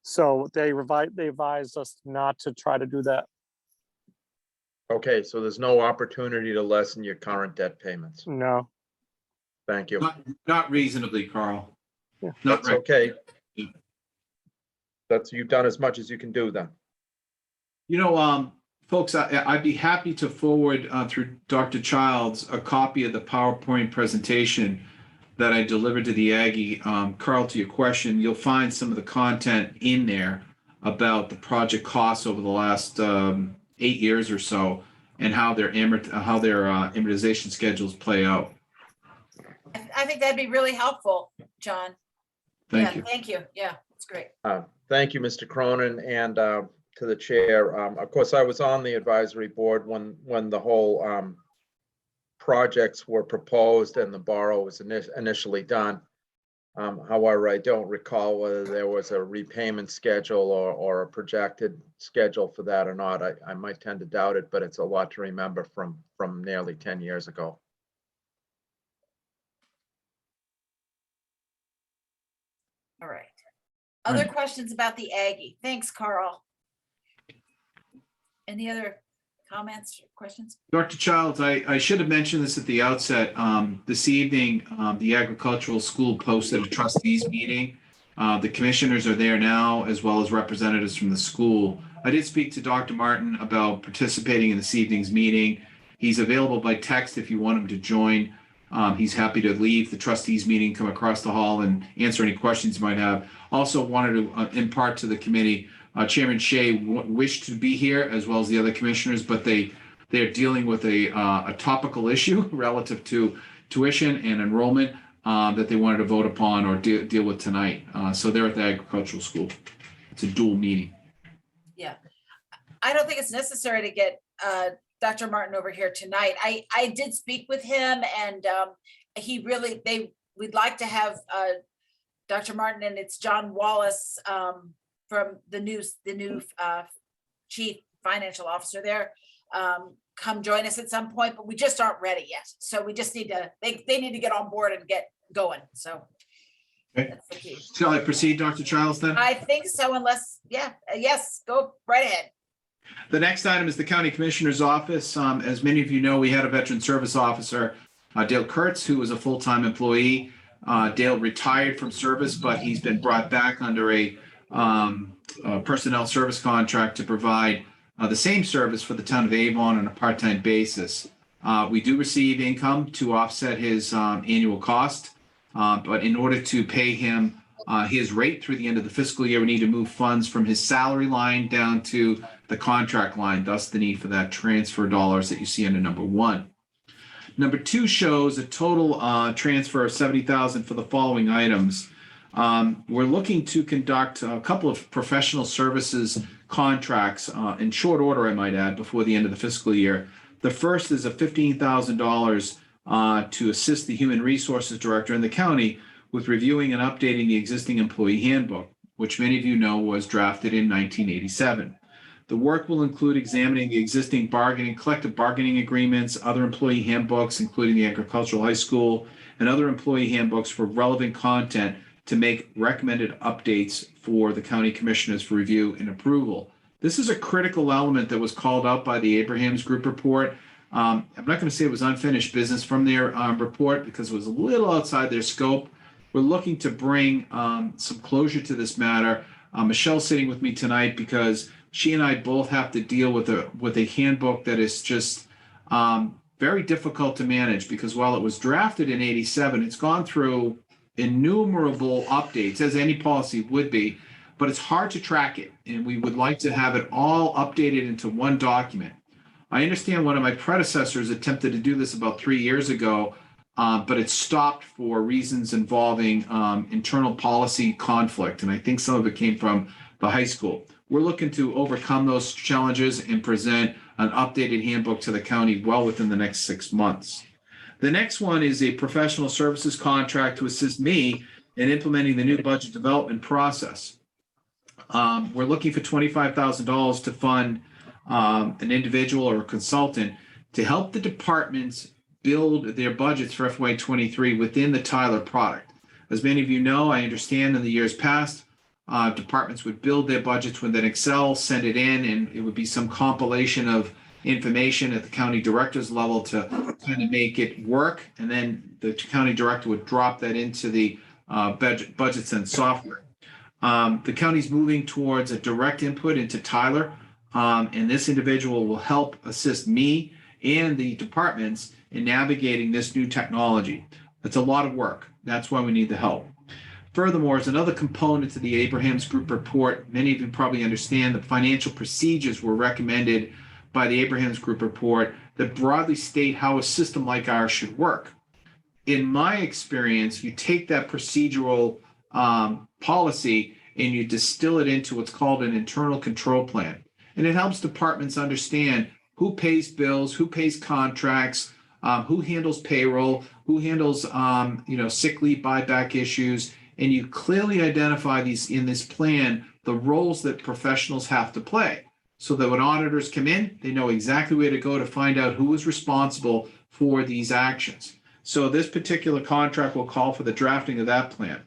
So they advised us not to try to do that. Okay, so there's no opportunity to lessen your current debt payments. No. Thank you. Not reasonably, Carl. Yeah. Not That's right. okay. You've done as much as you can do then. Folks, I'd be happy to forward through Dr. Childs a copy of the PowerPoint presentation that I delivered to the Aggie. Carl, to your question, you'll find some of the content in there about the project costs over the last 8 years or so, and how their amortization schedules play out. I think that'd be really helpful, John. Thank Yeah, you. thank you. Yeah, it's great. Thank you, Mr. Cronin, and to the chair. Of course, I was on the advisory board when the whole projects were proposed and the borrow was initially done. However, I don't recall whether there was a repayment schedule or a projected schedule for that or not. I might tend to doubt it, but it's a lot to remember from nearly 10 years ago. All right. Other questions about the Aggie? Thanks, Carl. Any other comments, questions? Dr. Childs, I should have mentioned this at the outset. This evening, the agricultural school posted a trustees meeting. The commissioners are there now, as well as representatives from the school. I did speak to Dr. Martin about participating in this evening's meeting. He's available by text if you want him to join. He's happy to leave the trustees meeting, come across the hall and answer any questions you might have. Also wanted to impart to the committee, Chairman Shea wished to be here, as well as the other commissioners, but they're dealing with a topical issue relative to tuition and enrollment that they wanted to vote upon or deal with tonight. So they're at the agricultural school. It's a dual meeting. Yeah. I don't think it's necessary to get Dr. Martin over here tonight. I did speak with him, and we'd like to have Dr. Martin, and it's John Wallace from the new chief financial officer there, come join us at some point, but we just aren't ready yet. So we just need to, they need to get on board and get going. So Okay. that's the key. Shall I proceed, Dr. Childs, then? I think so, unless, yes, go right ahead. The next item is the County Commissioner's Office. As many of you know, we had a Veteran Service Officer, Dale Kurtz, who was a full-time employee. Dale retired from service, but he's been brought back under a personnel service contract to provide the same service for the town of Avon on a part-time basis. We do receive income to offset his annual cost, but in order to pay him his rate through the end of the fiscal year, we need to move funds from his salary line down to the contract line, thus the need for that transfer dollars that you see under number 1. Number 2 shows a total transfer of $70,000 for the following items. We're looking to conduct a couple of professional services contracts in short order, I might add, before the end of the fiscal year. The first is a $15,000 to assist the Human Resources Director in the county with reviewing and updating the existing employee handbook, which many of you know was drafted in 1987. The work will include examining the existing collective bargaining agreements, other employee handbooks, including the agricultural high school, and other employee handbooks for relevant content to make recommended updates for the county commissioners for review and approval. This is a critical element that was called out by the Abrahams Group report. I'm not going to say it was unfinished business from their report because it was a little outside their scope. We're looking to bring some closure to this matter. Michelle's sitting with me tonight because she and I both have to deal with a handbook that is just very difficult to manage, because while it was drafted in 87, it's gone through innumerable updates, as any policy would be, but it's hard to track it. And we would like to have it all updated into one document. I understand one of my predecessors attempted to do this about 3 years ago, but it stopped for reasons involving internal policy conflict. And I think some of it came from the high school. We're looking to overcome those challenges and present an updated handbook to the county well within the next 6 months. The next one is a professional services contract to assist me in implementing the new budget development process. We're looking for $25,000 to fund an individual or a consultant to help the departments build their budgets for FY23 within the Tyler product. As many of you know, I understand in the years past, departments would build their budgets within Excel, send it in, and it would be some compilation of information at the county director's level to kind of make it work. And then the county director would drop that into the budgets and software. The county's moving towards a direct input into Tyler, and this individual will help assist me and the departments in navigating this new technology. It's a lot of work. That's why we need the help. Furthermore, as another component to the Abrahams Group report, many of you probably understand the financial procedures were recommended by the Abrahams Group report that broadly state how a system like ours should work. In my experience, you take that procedural policy and you distill it into what's called an internal control plan. And it helps departments understand who pays bills, who pays contracts, who handles payroll, who handles sick leave buyback issues. And you clearly identify these in this plan, the roles that professionals have to play, so that when auditors come in, they know exactly where to go to find out who is responsible for these actions. So this particular contract will call for the drafting of that plan.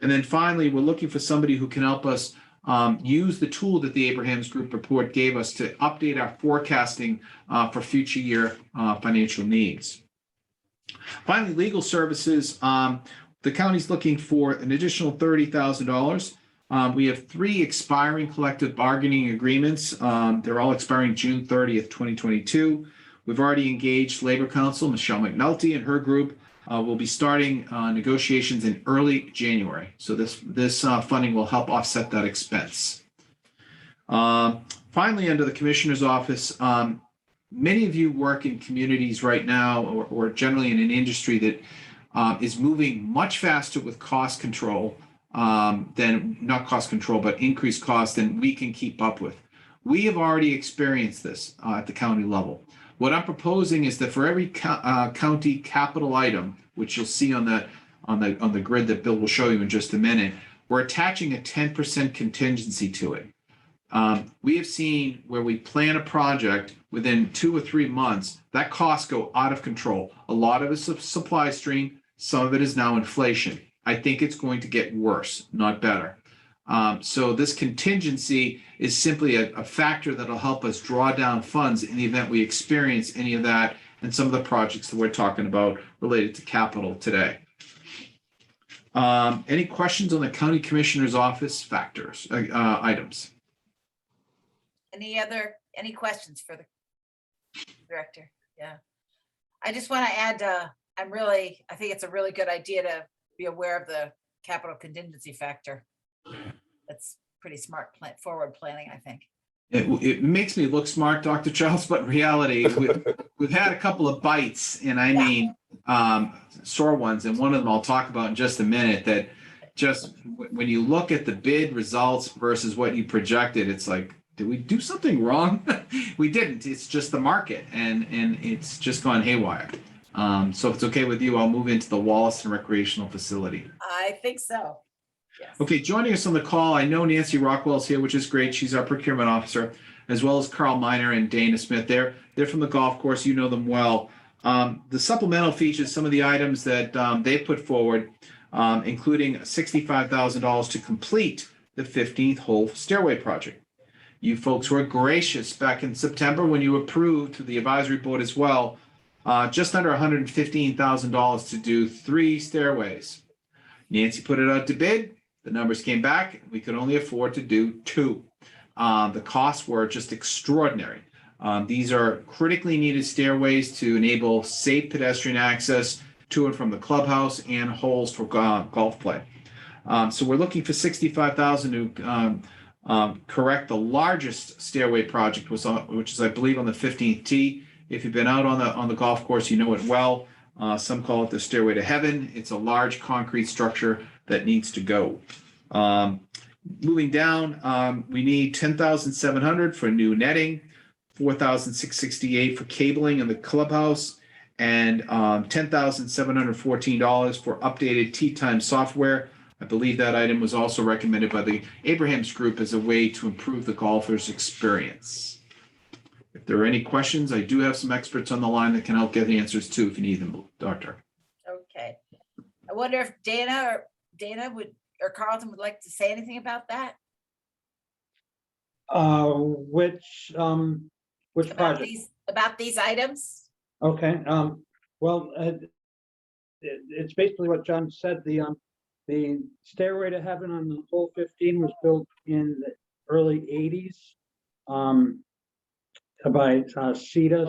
And then finally, we're looking for somebody who can help us use the tool that the Abrahams Group report gave us to update our forecasting for future year financial needs. Finally, legal services. The county's looking for an additional $30,000. We have 3 expiring collective bargaining agreements. They're all expiring June 30th, 2022. We've already engaged Labor Counsel, Michelle McNulty, and her group will be starting negotiations in early January. So this funding will help offset that expense. Finally, under the Commissioner's Office, many of you work in communities right now or generally in an industry that is moving much faster with cost control than, not cost control, but increased cost than we can keep up with. We have already experienced this at the county level. What I'm proposing is that for every county capital item, which you'll see on the grid that Bill will show you in just a minute, we're attaching a 10% contingency to it. We have seen where we plan a project within 2 or 3 months, that costs go out of control. A lot of it's a supply stream. Some of it is now inflation. I think it's going to get worse, not better. So this contingency is simply a factor that'll help us draw down funds in the event we experience any of that and some of the projects that we're talking about related to capital today. Any questions on the County Commissioner's Office factors, items? Any questions for the director? Yeah. I just want to add, I think it's a really good idea to be aware of the capital contingency factor. That's pretty smart forward planning, I think. It makes me look smart, Dr. Charles, but in reality, we've had a couple of bites, and I mean sore ones, and one of them I'll talk about in just a minute, that just when you look at the bid results versus what you projected, it's like, did we do something wrong? We didn't. It's just the market, and it's just gone haywire. So if it's okay with you, I'll move into the Wollaston Recreational Facility. I think so. Yes. Okay, joining us on the call, I know Nancy Rockwell's here, which is great. She's our procurement officer, as well as Carl Miner and Dana Smith. They're from the golf course. You know them well. The supplemental features some of the items that they put forward, including $65,000 to complete the 15th hole stairway project. You folks were gracious back in September when you approved to the advisory board as well, just under $115,000 to do 3 stairways. Nancy put it out to bid. The numbers came back. We could only afford to do 2. The costs were just extraordinary. These are critically needed stairways to enable safe pedestrian access to and from the clubhouse and holes for golf play. So we're looking for $65,000 to correct the largest stairway project, which is, I believe, on the 15th tee. If you've been out on the golf course, you know it well. Some call it the Stairway to Heaven. It's a large concrete structure that needs to go. Moving down, we need $10,700 for new netting, $4,668 for cabling in the clubhouse, and $10,714 for updated tee time software. I believe that item was also recommended by the Abrahams Group as a way to improve the golfer's experience. If there are any questions, I do have some experts on the line that can help get the answers too if you need them, Doctor. Okay. I wonder if Dana would, or Carlton would like to say anything about that? Which Which project? About these items? Okay, well, it's basically what John said, the Stairway to Heaven on the whole 15 was built in the early 80s. By CETA,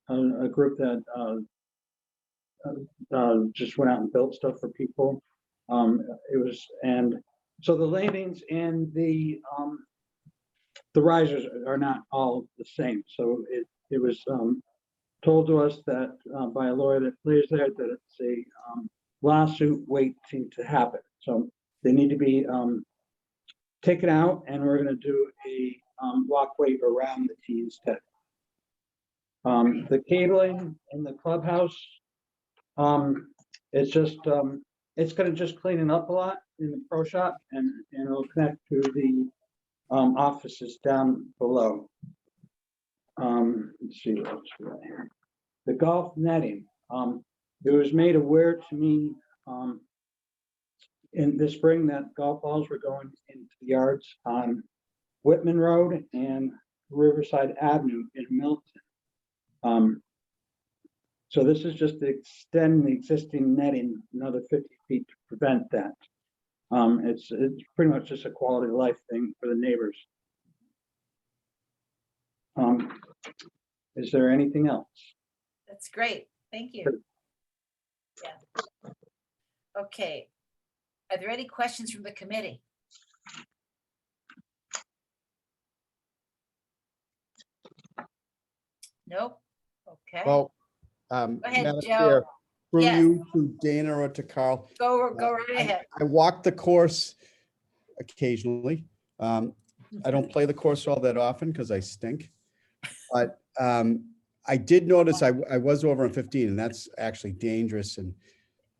a group that just went out and built stuff for people. And so the landings and the risers are not all the same. So it was told to us that by a lawyer that lives there that it's a lawsuit waiting to happen. So they need to be taken out, and we're going to do a walkway around the tee instead. The cabling in the clubhouse, it's just it's going to just clean it up a lot in the pro shop, and it'll connect to the offices down below. Let's see what else we got here. The golf netting. It was made aware to me in the spring that golf balls were going into the yards on Whitman Road and Riverside Avenue in Milton. So this is just to extend the existing netting another 50 feet to prevent that. It's pretty much just a quality of life thing for the neighbors. Is there anything else? That's great. Thank you. Yeah. Okay. Are there any questions from the committee? Nope. Okay. Well, Go ahead, Madam Joe. Chair, through Yes. you to Dana or to Carl. Go right ahead. I walk the course occasionally. I don't play the course all that often because I stink. But I did notice I was over on 15, and that's actually dangerous, and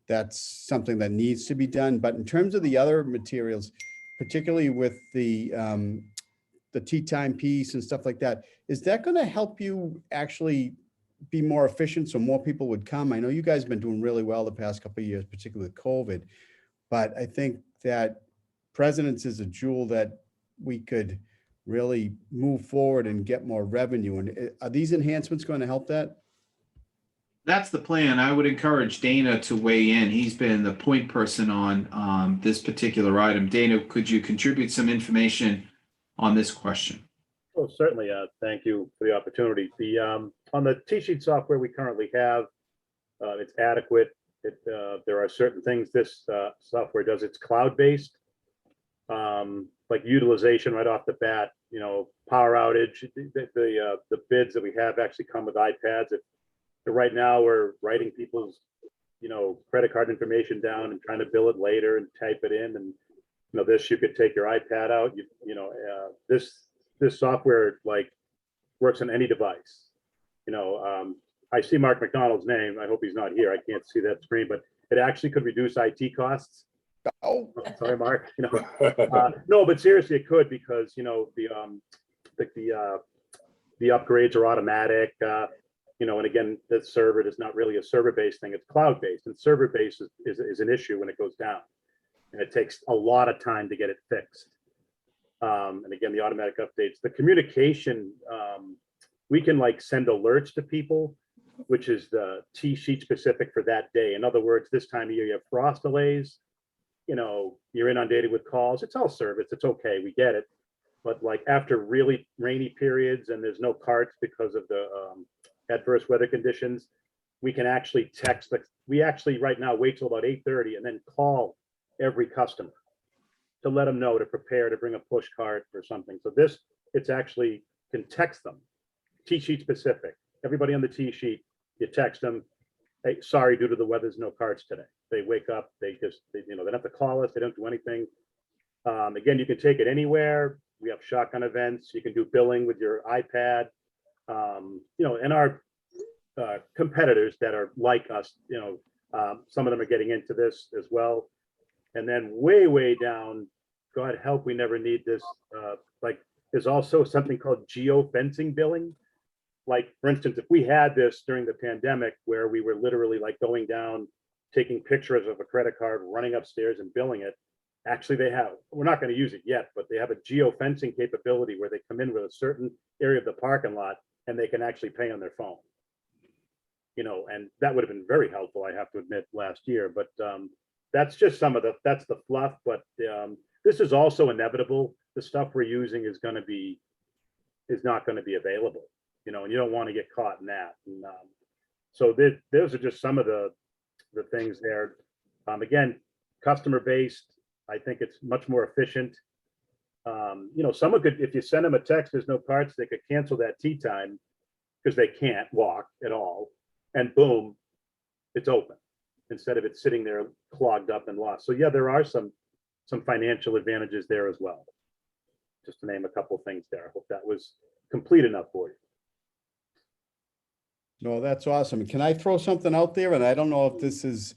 that's something that needs to be done. But in terms of the other materials, particularly with the tea time piece and stuff like that, is that going to help you actually be more efficient so more people would come? I know you guys have been doing really well the past couple of years, particularly with COVID, but I think that President's is a jewel that we could really move forward and get more revenue. And are these enhancements going to help that? That's the plan. I would encourage Dana to weigh in. He's been the point person on this particular item. Dana, could you contribute some information on this question? Oh, certainly. Thank you for the opportunity. On the T-sheet software we currently have, it's adequate. There are certain things this software does. It's cloud-based, like utilization right off the bat. You know, power outage. The bids that we have actually come with iPads. Right now, we're writing people's, credit card information down and trying to bill it later and type it in. And this, you could take your iPad out. This software like works on any device. I see Mark McDonald's name. I hope he's not here. I can't see that screen, but it actually could reduce IT costs. Oh, sorry, Mark. No, but seriously, it could, because the upgrades are automatic. And again, the server is not really a server-based thing. It's cloud-based, and server-based is an issue when it goes down, and it takes a lot of time to get it fixed. And again, the automatic updates, the communication, we can like send alerts to people, which is the T-sheet specific for that day. In other words, this time of year, you have frost delays, you're inundated with calls. It's all service. It's okay. We get it. But like after really rainy periods and there's no carts because of the adverse weather conditions, we can actually text. We actually right now wait till about 8:30 and then call every customer to let them know to prepare to bring a push cart or something. So it's actually can text them, T-sheet specific. Everybody on the T-sheet, you text them, hey, sorry, due to the weather, there's no carts today. They wake up, they don't have to call us, they don't do anything. Again, you can take it anywhere. We have shotgun events. You can do billing with your iPad. And our competitors that are like us, some of them are getting into this as well. And then way down, God help, we never need this. There's also something called geo-fencing billing. Like, for instance, if we had this during the pandemic where we were literally like going down, taking pictures of a credit card, running upstairs and billing it, Actually, they have, we're not going to use it yet, but they have a geofencing capability where they come in with a certain area of the parking lot and they can actually pay on their phone. You know, and that would have been very helpful, I have to admit, last year, but that's just some of that's the fluff, but this is also inevitable. The stuff we're using is not going to be available, you know, and you don't want to get caught in that. And so those are just some of the things there. Again, customer based, I think it's much more efficient. You know, someone could, if you send them a text, there's no carts, they could cancel that tea time because they can't walk at all. And boom, it's open instead of it sitting there clogged up and lost. So yeah, there are some financial advantages there as well. Just to name a couple of things there. I hope that was complete enough for you. No, that's awesome. Can I throw something out there? And I don't know if this is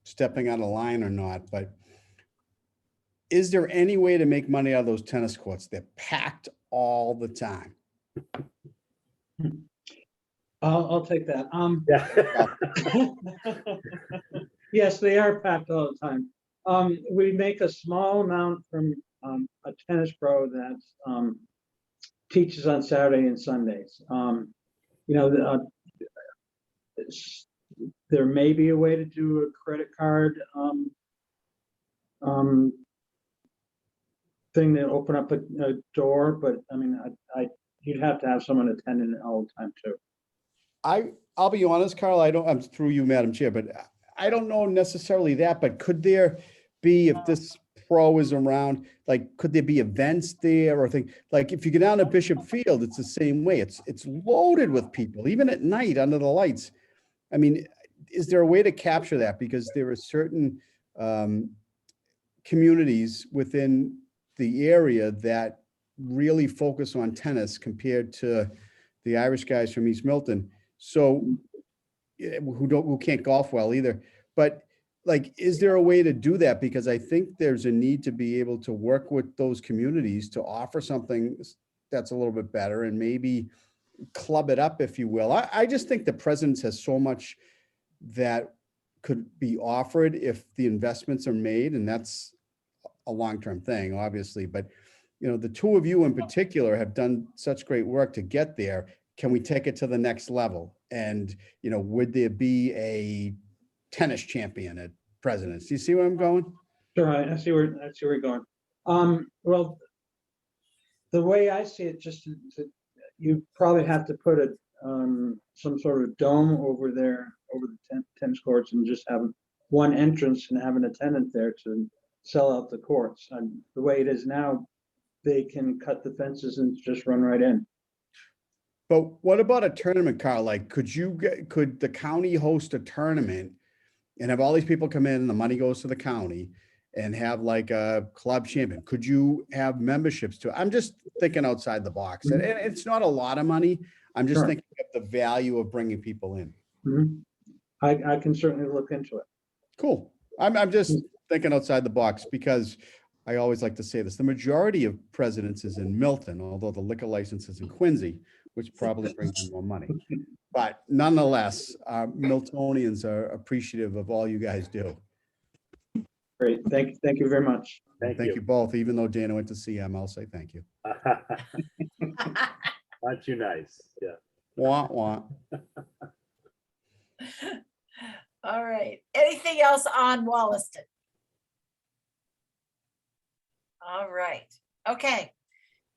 stepping on a line or not, but is there any way to make money out of those tennis courts? They're packed all the time. I'll take that. Yeah. Yes, they are packed all the time. We make a small amount from a tennis pro that teaches on Saturday and Sundays. You know, there may be a way to do a credit card thing that open up a door, but I mean, you'd have to have someone attending it all the time too. I'll be honest, Carl, I'm through you, Madam Chair, but I don't know necessarily that, but could there be, if this pro is around, like, could there be events there or things? Like if you go down to Bishop Field, it's the same way. It's loaded with people, even at night under the lights. I mean, is there a way to capture that? Because there are certain communities within the area that really focus on tennis compared to the Irish guys from East Milton. So who can't golf well either. But like, is there a way to do that? Because I think there's a need to be able to work with those communities to offer something that's a little bit better and maybe club it up, if you will. I just think the President's has so much that could be offered if the investments are made, and that's a long-term thing, obviously. But, you know, the two of you in particular have done such great work to get there. Can we take it to the next level? And, you know, would there be a tennis champion at President's? Do you see where I'm going? Sure, I see where you're going. Well, the way I see it, you probably have to put some sort of dome over there, over the tennis courts, and just have one entrance and have an attendant there to sell out the courts. And the way it is now, they can cut the fences and just run right in. But what about a tournament, Carl? Like, could the county host a tournament and have all these people come in and the money goes to the county and have like a club champion? Could you have memberships to it? I'm just thinking outside the box. And it's not a lot of money. I'm just thinking of the value of bringing people in. Mm-hmm. I can certainly look into it. Cool. I'm just thinking outside the box because I always like to say this. The majority of Presidents is in Milton, although the liquor license is in Quincy, which probably brings in more money. But nonetheless, Miltonians are appreciative of all you guys do. Great. Thank you very much. Thank you both. Even though Dana went to CM, I'll say thank you. Aren't you nice? Yeah. Wah, wah. All right. Anything else on Wollaston? All right. Okay.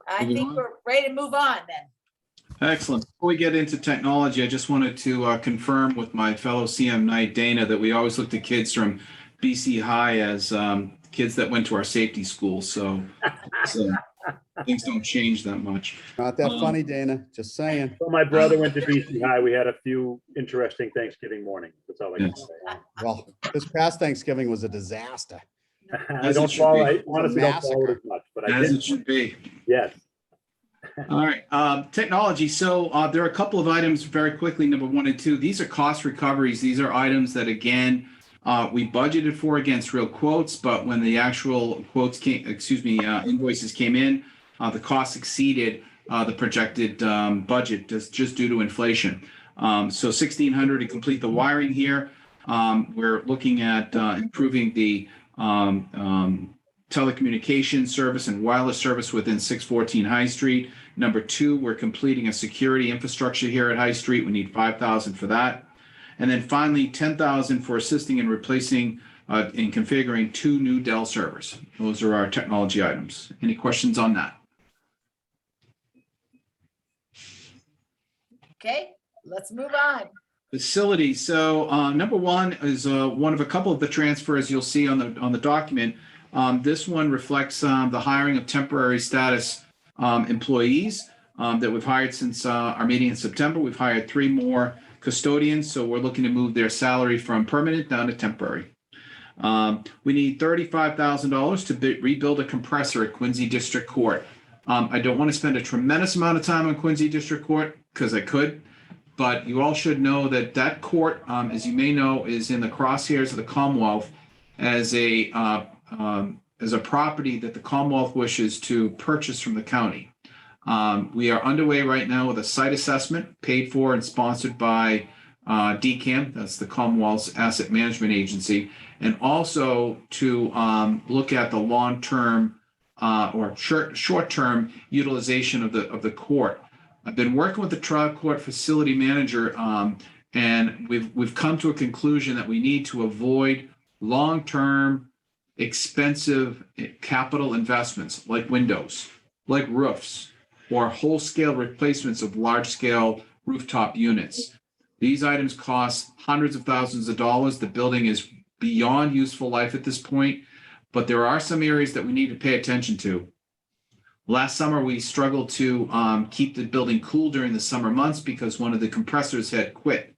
I Moving think on. we're ready to move on then. Excellent. Before we get into technology, I just wanted to confirm with my fellow CM Knight, Dana, that we always look to kids from BC High as kids that went to our safety school. So things don't change that much. Not that funny, Dana. Just saying. Well, my brother went to BC High. We had a few interesting Thanksgiving mornings. That's all I can say. Well, this past Thanksgiving was a disaster. I don't follow, I honestly don't follow it as much, but I As did. it should be. Yes. All right, technology. So there are a couple of items very quickly, number 1 and 2. These are cost recoveries. These are items that, again, we budgeted for against real quotes, but when the actual quotes invoices came in, the cost exceeded the projected budget just due to inflation. So $1,600 to complete the wiring here. We're looking at improving the telecommunications service and wireless service within 614 High Street. Number two, we're completing a security infrastructure here at High Street. We need $5,000 for that. And then finally, $10,000 for assisting in replacing and configuring 2 new Dell servers. Those are our technology items. Any questions on that? Okay, let's move on. Facilities. So number one is one of a couple of the transfers you'll see on the document. This one reflects the hiring of temporary status employees that we've hired since our meeting in September. We've hired 3 more custodians, so we're looking to move their salary from permanent down to temporary. We need $35,000 to rebuild a compressor at Quincy District Court. I don't want to spend a tremendous amount of time on Quincy District Court because I could, but you all should know that that court, as you may know, is in the crosshairs of the Commonwealth as a property that the Commonwealth wishes to purchase from the county. We are underway right now with a site assessment paid for and sponsored by DCAM, that's the Commonwealth's Asset Management Agency, and also to look at the long-term or short-term utilization of the court. I've been working with the trial court facility manager, and we've come to a conclusion that we need to avoid long-term expensive capital investments like windows, like roofs, or whole-scale replacements of large-scale rooftop units. These items cost hundreds of thousands of dollars. The building is beyond useful life at this point, but there are some areas that we need to pay attention to. Last summer, we struggled to keep the building cool during the summer months because one of the compressors had quit.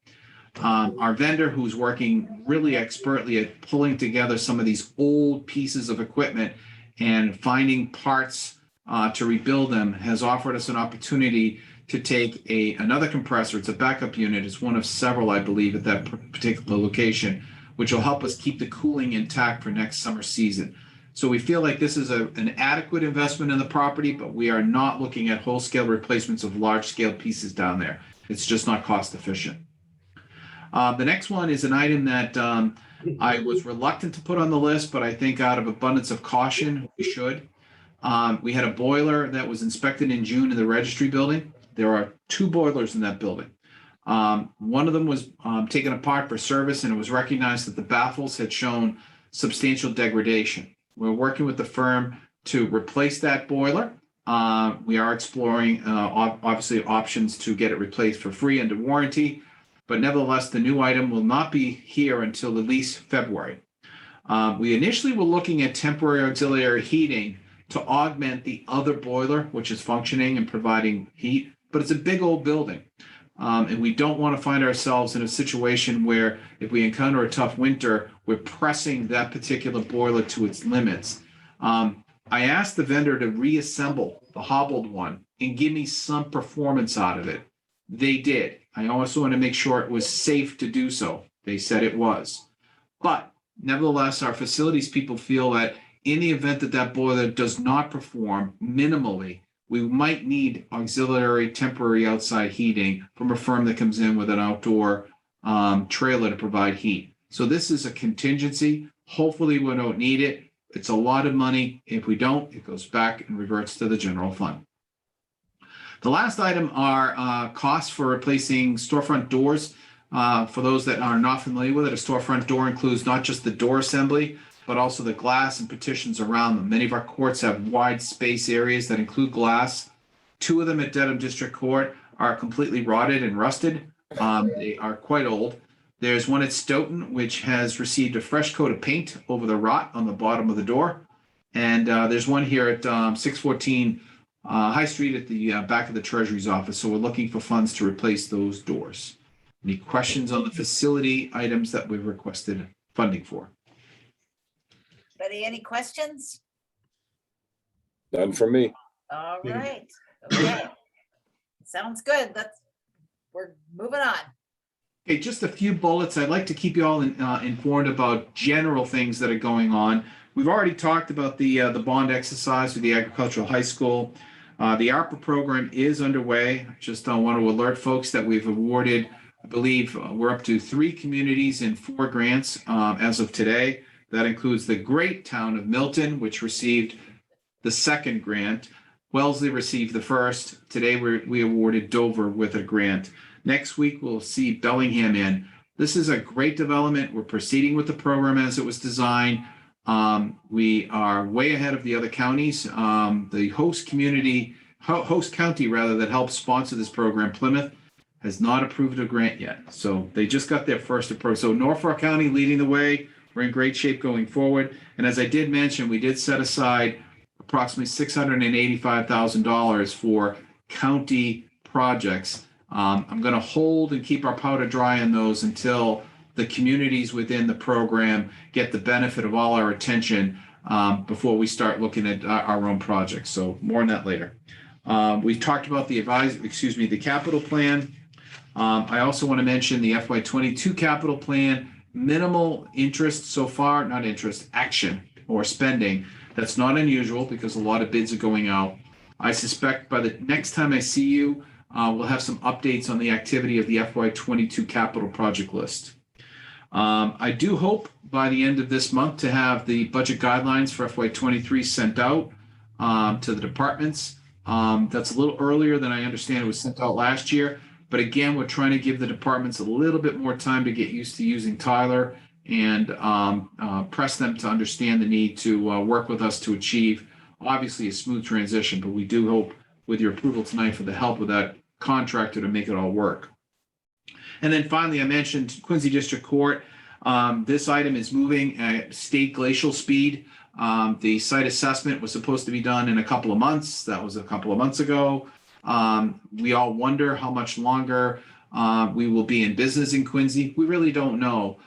Our vendor, who's working really expertly at pulling together some of these old pieces of equipment and finding parts to rebuild them, has offered us an opportunity to take another compressor. It's a backup unit. It's one of several, I believe, at that particular location, which will help us keep the cooling intact for next summer season. So we feel like this is an adequate investment in the property, but we are not looking at whole-scale replacements of large-scale pieces down there. It's just not cost efficient. The next one is an item that I was reluctant to put on the list, but I think out of abundance of caution, we should. We had a boiler that was inspected in June in the registry building. There are 2 boilers in that building. One of them was taken apart for service, and it was recognized that the baffles had shown substantial degradation. We're working with the firm to replace that boiler. We are exploring, obviously, options to get it replaced for free under warranty, but nevertheless, the new item will not be here until at least February. We initially were looking at temporary auxiliary heating to augment the other boiler, which is functioning and providing heat, but it's a big old building. And we don't want to find ourselves in a situation where if we encounter a tough winter, we're pressing that particular boiler to its limits. I asked the vendor to reassemble the hobbled one and give me some performance out of it. They did. I also want to make sure it was safe to do so. They said it was. But nevertheless, our facilities people feel that in the event that that boiler does not perform minimally, we might need auxiliary temporary outside heating from a firm that comes in with an outdoor trailer to provide heat. So this is a contingency. Hopefully we don't need it. It's a lot of money. If we don't, it goes back and reverts to the general fund. The last item are costs for replacing storefront doors. For those that are not familiar with it, a storefront door includes not just the door assembly, but also the glass and partitions around them. Many of our courts have wide space areas that include glass. 2 of them at Dedham District Court are completely rotted and rusted. They are quite old. There's one at Stoughton, which has received a fresh coat of paint over the rot on the bottom of the door. And there's one here at 614 High Street at the back of the Treasury's office. So we're looking for funds to replace those doors. Any questions on the facility items that we've requested funding for? Betty, any questions? None from me. All right, okay. Sounds good. We're moving on. Okay, just a few bullets. I'd like to keep you all informed about general things that are going on. We've already talked about the bond exercise with the agricultural high school. The ARPA program is underway. Just want to alert folks that we've awarded, I believe we're up to 3 communities and 4 grants as of today. That includes the great town of Milton, which received the second grant. Wellesley received the first. Today, we awarded Dover with a grant. Next week, we'll see Bellingham in. This is a great development. We're proceeding with the program as it was designed. We are way ahead of the other counties. The host county rather that helps sponsor this program, Plymouth, has not approved a grant yet. So they just got their first approval. So Norfolk County leading the way. We're in great shape going forward. And as I did mention, we did set aside approximately $685,000 for county projects. I'm going to hold and keep our powder dry on those until the communities within the program get the benefit of all our attention before we start looking at our own projects. So more on that later. We talked about the capital plan. I also want to mention the FY22 capital plan, minimal interest so far, not interest, action or spending. That's not unusual because a lot of bids are going out. I suspect by the next time I see you, we'll have some updates on the activity of the FY22 capital project list. I do hope by the end of this month to have the budget guidelines for FY23 sent out to the departments. That's a little earlier than I understand it was sent out last year. But again, we're trying to give the departments a little bit more time to get used to using Tyler and press them to understand the need to work with us to achieve, obviously, a smooth transition. But we do hope with your approval tonight for the help with that contractor to make it all work. And then finally, I mentioned Quincy District Court. This item is moving at state glacial speed. The site assessment was supposed to be done in a couple of months. That was a couple of months ago. We all wonder how much longer we will be in business in Quincy. We really don't know.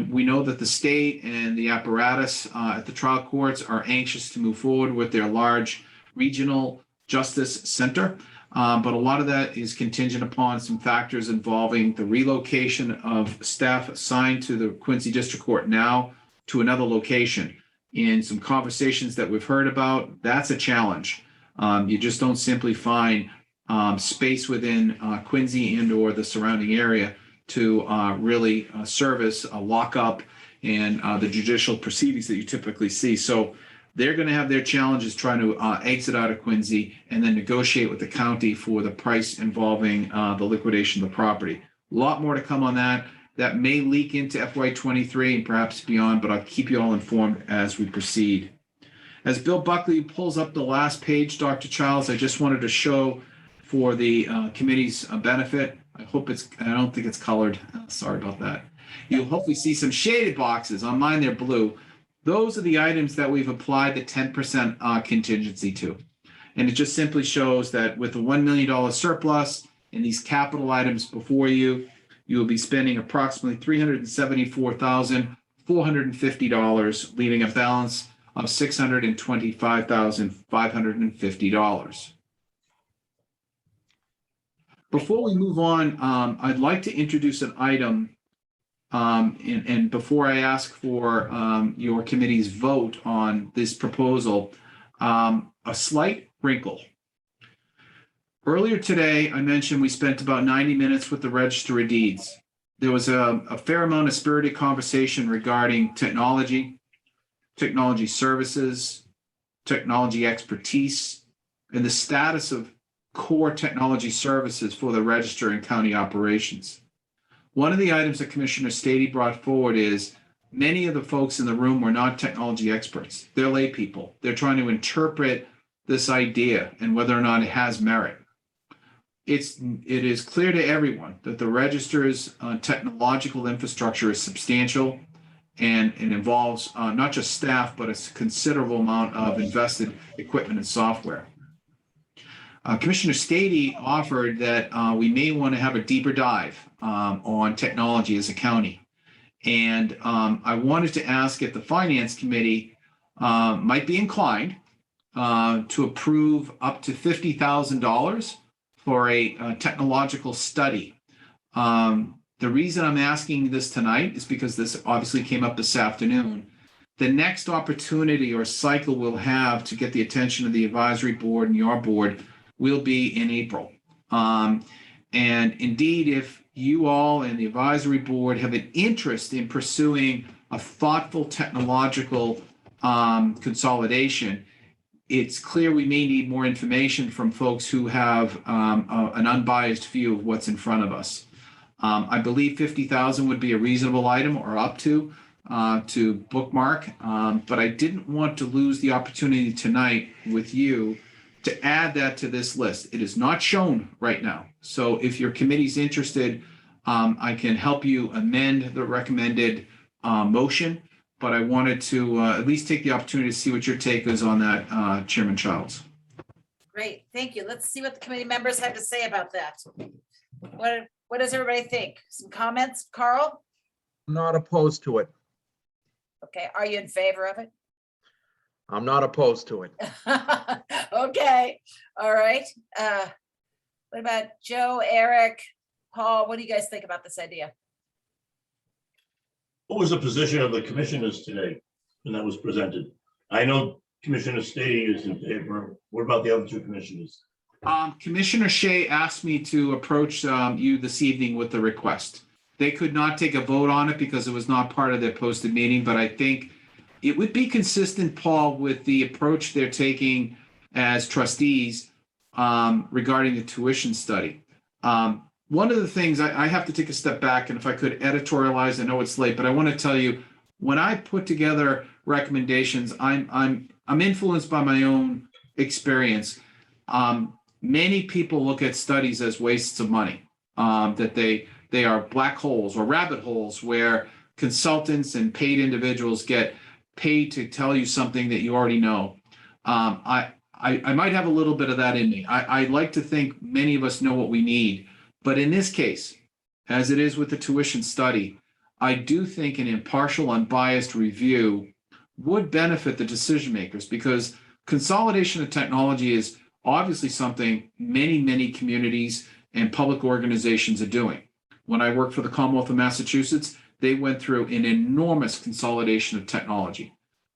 We know that the state and the apparatus at the trial courts are anxious to move forward with their large regional justice center. But a lot of that is contingent upon some factors involving the relocation of staff assigned to the Quincy District Court now to another location. In some conversations that we've heard about, that's a challenge. You just don't simply find space within Quincy and or the surrounding area to really service a lockup and the judicial proceedings that you typically see. So they're going to have their challenges trying to exit out of Quincy and then negotiate with the county for the price involving the liquidation of the property. A lot more to come on that. That may leak into FY23 and perhaps beyond, but I'll keep you all informed as we proceed. As Bill Buckley pulls up the last page, Dr. Childs, I just wanted to show for the committee's benefit. I don't think it's colored. Sorry about that. You'll hopefully see some shaded boxes. On mine, they're blue. Those are the items that we've applied the 10% contingency to. And it just simply shows that with a $1 million surplus and these capital items before you, you will be spending approximately $374,450, leaving a balance of $625,550. Before we move on, I'd like to introduce an item, and before I ask for your committee's vote on this proposal, a slight wrinkle. Earlier today, I mentioned we spent about 90 minutes with the Register of Deeds. There was a fair amount of spirited conversation regarding technology services, technology expertise, and the status of core technology services for the Register and county operations. One of the items that Commissioner Stady brought forward is many of the folks in the room were not technology experts. They're lay people. They're trying to interpret this idea and whether or not it has merit. It is clear to everyone that the Register's technological infrastructure is substantial and it involves not just staff, but a considerable amount of invested equipment and software. Commissioner Stady offered that we may want to have a deeper dive on technology as a county. And I wanted to ask if the Finance Committee might be inclined to approve up to $50,000 for a technological study. The reason I'm asking this tonight is because this obviously came up this afternoon. The next opportunity or cycle we'll have to get the attention of the advisory board and your board will be in April. And indeed, if you all and the advisory board have an interest in pursuing a thoughtful technological consolidation, it's clear we may need more information from folks who have an unbiased view of what's in front of us. I believe 50,000 would be a reasonable item, or up to bookmark, but I didn't want to lose the opportunity tonight with you to add that to this list. It is not shown right now. So if your committee's interested, I can help you amend the recommended motion, but I wanted to at least take the opportunity to see what your take is on that, Chairman Childs. Great, thank you. Let's see what the committee members have to say about that. What does everybody think? Some comments, Carl? Not opposed to it. Okay, are you in favor of it? I'm not opposed to it. Okay, all right. What about Joe, Eric, Paul? What do you guys think about this idea? What was the position of the commissioners today when that was presented? I know Commissioner Stady is in favor. What about the other two commissioners? Commissioner Shea asked me to approach you this evening with the request. They could not take a vote on it because it was not part of their posted meeting, but I think it would be consistent, Paul, with the approach they're taking as trustees regarding the tuition study. One of the things I have to take a step back, and if I could editorialize, I know it's late, but I want to tell you, when I put together recommendations, I'm influenced by my own experience. Many people look at studies as wastes of money, that they are black holes or rabbit holes where consultants and paid individuals get paid to tell you something that you already know. I might have a little bit of that in me. I like to think many of us know what we need, but in this case, as it is with the tuition study, I do think an impartial, unbiased review would benefit the decision makers, because consolidation of technology is obviously something many communities and public organizations are doing. When I worked for the Commonwealth of Massachusetts, they went through an enormous consolidation of technology.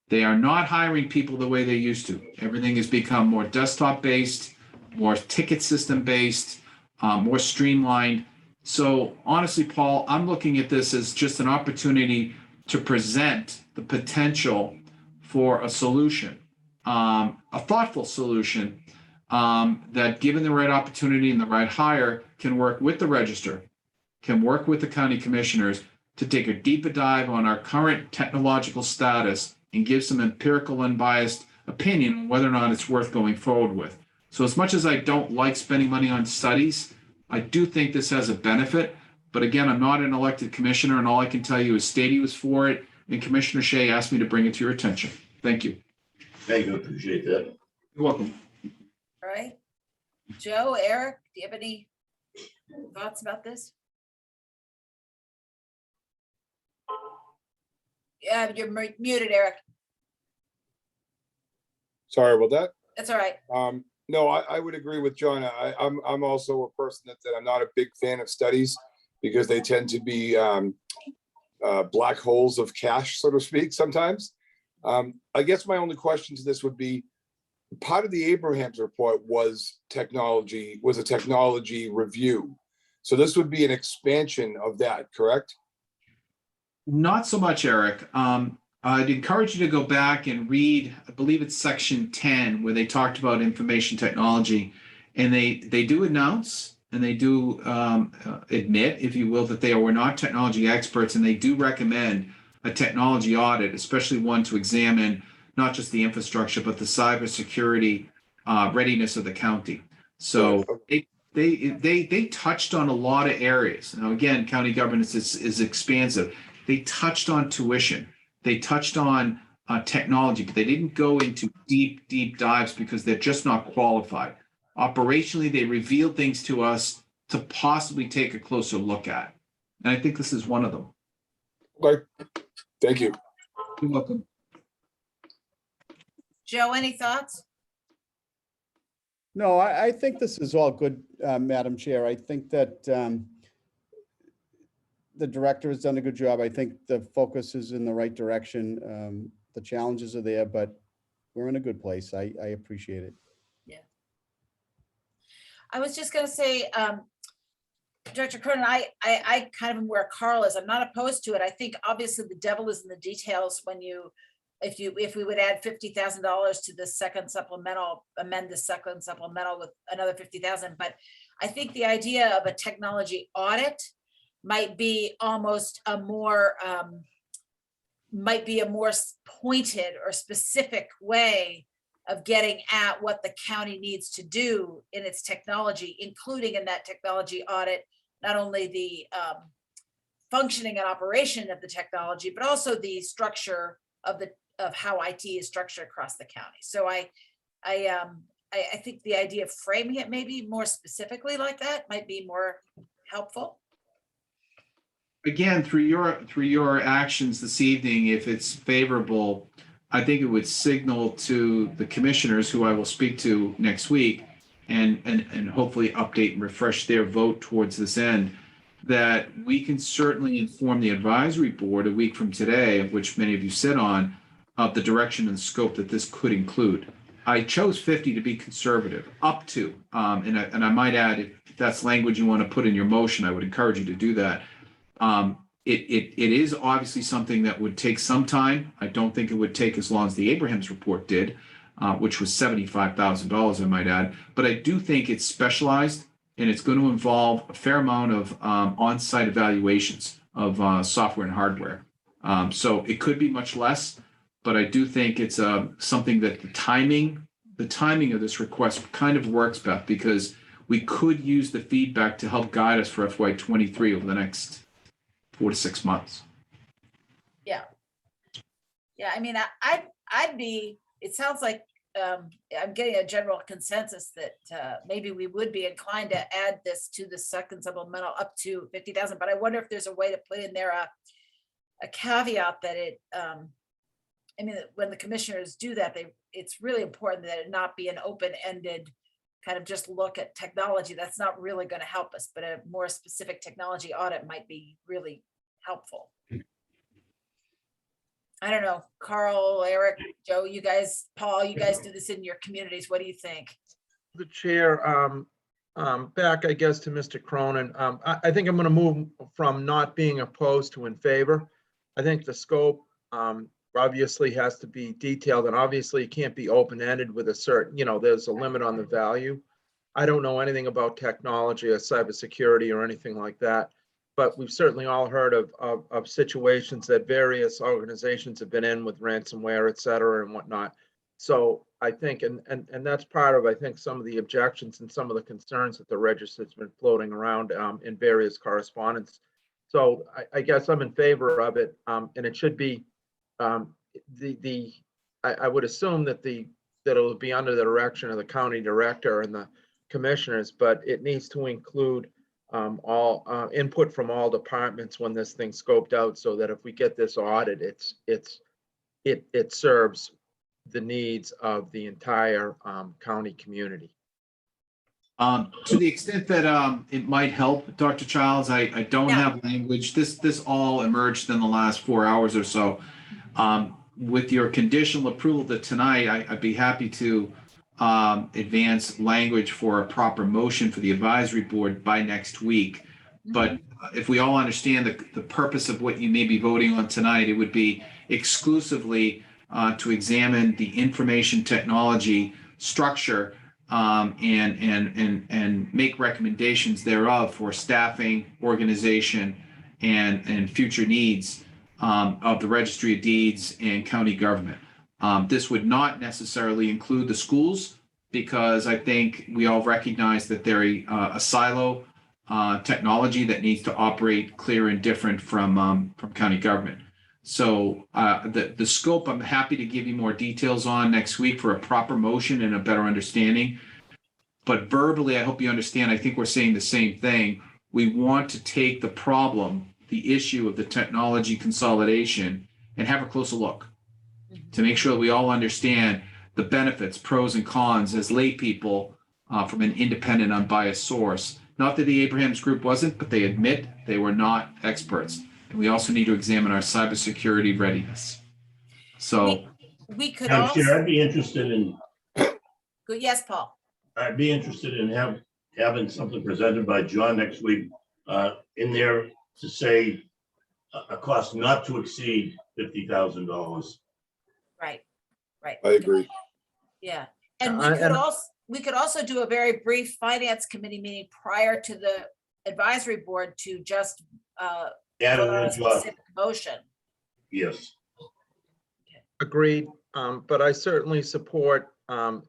They are not hiring people the way they used to. Everything has become more desktop-based, more ticket system-based, more streamlined. So honestly, Paul, I'm looking at this as just an opportunity to present the potential for a solution, a thoughtful solution that, given the right opportunity and the right hire, can work with the register, can work with the county commissioners to take a deeper dive on our current technological status and give some empirical, unbiased opinion on whether or not it's worth going forward with. So as much as I don't like spending money on studies, I do think this has a benefit. But again, I'm not an elected commissioner, and all I can tell you is Stady was for it, and Commissioner Shea asked me to bring it to your attention. Thank you. Thank you, appreciate that. You're welcome. All right. Joe, Eric, do you have any thoughts about this? Yeah, you're muted, Eric. Sorry about that. That's all right. No, I would agree with John. I'm also a person that I'm not a big fan of studies, because they tend to be black holes of cash, so to speak, sometimes. I guess my only question to this would be, part of the Abrahams report was a technology review. So this would be an expansion of that, correct? Not so much, Eric. I'd encourage you to go back and read, I believe it's section 10, where they talked about information technology. And they do announce, and they do admit, if you will, that they were not technology experts, and they do recommend a technology audit, especially one to examine not just the infrastructure, but the cybersecurity readiness of the county. So they touched on a lot of areas. Now, again, county governance is expansive. They touched on tuition. They touched on technology, but they didn't go into deep dives because they're just not qualified. Operationally, they revealed things to us to possibly take a closer look at. And I think this is one of them. Okay, thank you. You're welcome. Joe, any thoughts? No, I think this is all good, Madam Chair. I think that the director has done a good job. I think the focus is in the right direction. The challenges are there, but we're in a good place. I appreciate it. Yeah. I was just gonna say, Director Cronin, I kind of am where Carl is. I'm not opposed to it. I think obviously the devil is in the details when if we would add $50,000 to the second supplemental, amend the second supplemental with another 50,000. But I think the idea of a technology audit might be almost a more, pointed or specific way of getting at what the county needs to do in its technology, including in that technology audit, not only the functioning and operation of the technology, but also the structure of how IT is structured across the county. So I think the idea of framing it maybe more specifically like that might be more helpful. Again, through your actions this evening, if it's favorable, I think it would signal to the commissioners, who I will speak to next week, and hopefully update and refresh their vote towards this end, that we can certainly inform the advisory board a week from today, of which many of you sit on, of the direction and scope that this could include. I chose 50 to be conservative, up to, and I might add, if that's language you want to put in your motion, I would encourage you to do that. It is obviously something that would take some time. I don't think it would take as long as the Abrahams report did, which was $75,000, I might add. But I do think it's specialized, and it's going to involve a fair amount of on-site evaluations of software and hardware. So it could be much less, but I do think it's something that the timing of this request kind of works, Beth, because we could use the feedback to help guide us for FY23 over the next 4 to 6 months. Yeah, I mean, I'd be, it sounds like I'm getting a general consensus that maybe we would be inclined to add this to the second supplemental up to 50,000, but I wonder if there's a way to put in there a caveat that it, I mean, when the commissioners do that, it's really important that it not be an open-ended kind of just look at technology. That's not really going to help us, but a more specific technology audit might be really helpful. I don't know, Carl, Eric, Joe, you guys, Paul, you guys do this in your communities. What do you think? The chair, back, I guess, to Mr. Cronin. I think I'm going to move from not being opposed to in favor. I think the scope obviously has to be detailed, and obviously it can't be open-ended with a certain, there's a limit on the value. I don't know anything about technology or cybersecurity or anything like that, but we've certainly all heard of situations that various organizations have been in with ransomware, et cetera, and whatnot. So I think, and that's part of, I think, some of the objections and some of the concerns that the register's been floating around in various correspondence. So I guess I'm in favor of it, and it should be, I would assume that it'll be under the direction of the county director and the commissioners, but it needs to include all input from all departments when this thing's scoped out, so that if we get this audit, it serves the needs of the entire county community. To the extent that it might help, Dr. Childs, I don't have language. This all emerged in the last 4 hours or so. With your conditional approval to tonight, I'd be happy to advance language for a proper motion for the advisory board by next week. But if we all understand the purpose of what you may be voting on tonight, it would be exclusively to examine the information technology structure and make recommendations thereof for staffing, organization, and future needs of the Registry of Deeds and county government. This would not necessarily include the schools, because I think we all recognize that they're a silo technology that needs to operate clear and different from county government. So the scope, I'm happy to give you more details on next week for a proper motion and a better understanding. But verbally, I hope you understand, I think we're saying the same thing. We want to take the problem, the issue of the technology consolidation, and have a closer look to make sure that we all understand the benefits, pros and cons as lay people from an independent, unbiased source. Not that the Abrahams Group wasn't, but they admit they were not experts. And we also need to examine our cybersecurity readiness. So we could Madam also, Chair, I'd be interested in, yes, Paul. having something presented by John next week in there to say a cost not to exceed $50,000. Right, right. I agree. Yeah, and And we could also do a very brief finance committee meeting prior to the advisory board to just Add vote it on a into our, specific motion. yes. agreed, but I certainly support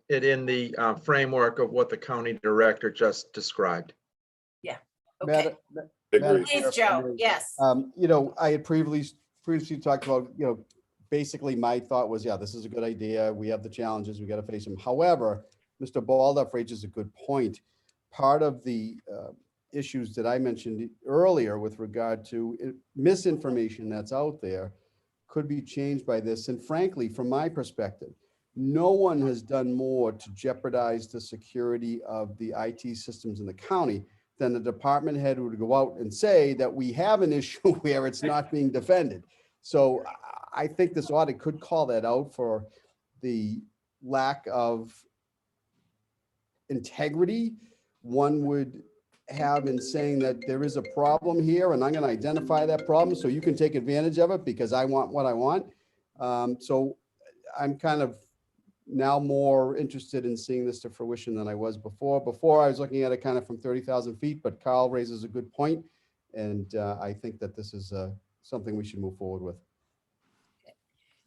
it in the framework of what the county director just described. Okay, Madam- Agreed. please, Chair, if I Joe, may. yes. I had previously talked about, basically my thought was, yeah, this is a good idea. We have the challenges, we got to face them. However, Mr. Baldoff raises a good point. Part of the issues that I mentioned earlier with regard to misinformation that's out there could be changed by this. And frankly, from my perspective, no one has done more to jeopardize the security of the IT systems in the county than the department head would go out and say that we have an issue where it's not being defended. So I think this audit could call that out for the lack of integrity one would have in saying that there is a problem here and I'm going to identify that problem so you can take advantage of it because I want what I want. So I'm kind of now more interested in seeing this to fruition than I was before. Before I was looking at it kind of from 30,000 feet, but Carl raises a good point, and I think that this is something we should move forward with.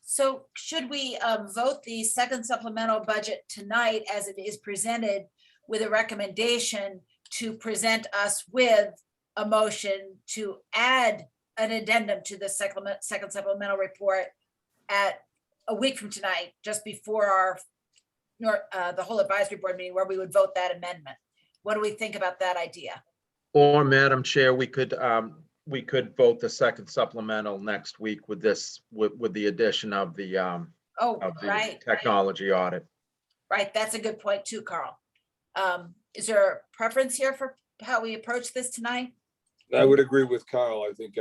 So should we vote the second supplemental budget tonight as it is presented with a recommendation to present us with a motion to add an addendum to the second supplemental report at a week from tonight, just before our the whole advisory board meeting where we would vote that amendment? What do we think about that idea? Or, Madam Chair, we could vote the second supplemental next week with this, with the addition of the Oh, of the right, technology audit. right. That's a good point too, Carl. Is there a preference here for how we approach this tonight? I would agree with Carl. I think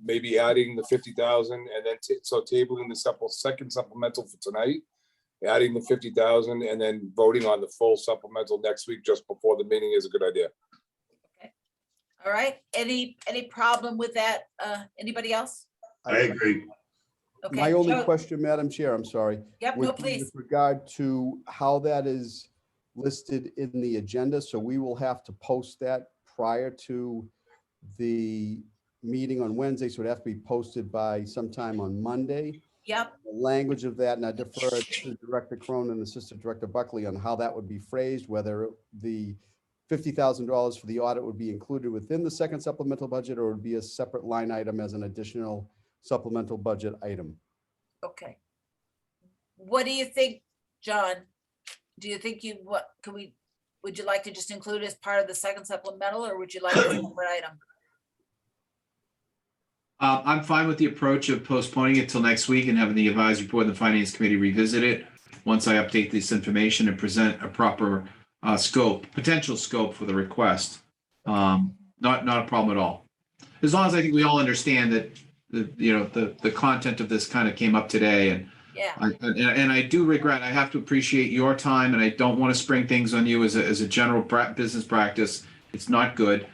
maybe adding the 50,000 and then so tabling the second supplemental for tonight, adding the 50,000 and then voting on the full supplemental next week just before the meeting is a good idea. Okay. All right. Any problem with that? Anybody else? I agree. Okay. My only Joe- question, Madam Chair, I'm sorry. Yep, would no, be please. With regard to how that is listed in the agenda, so we will have to post that prior to the meeting on Wednesday, so it has to be posted by sometime on Monday. Yep, The language of that, and I defer to Director Cronin and Assistant Director Buckley on how that would be phrased, whether the $50,000 for the audit would be included within the second supplemental budget or would be a separate line item as an additional supplemental budget item. okay. What do you think, John? Do you think would you like to just include it as part of the second supplemental, or would you like a separate item? I'm fine with the approach of postponing it till next week and having the advisory board and the finance committee revisit it once I update this information and present a proper potential scope for the request. Not a problem at all. As long as I think we all understand that the content of this kind of came up today, and Yeah, and I do regret, I have to appreciate your time, and I don't want to spring things on you as a general business practice. It's not good.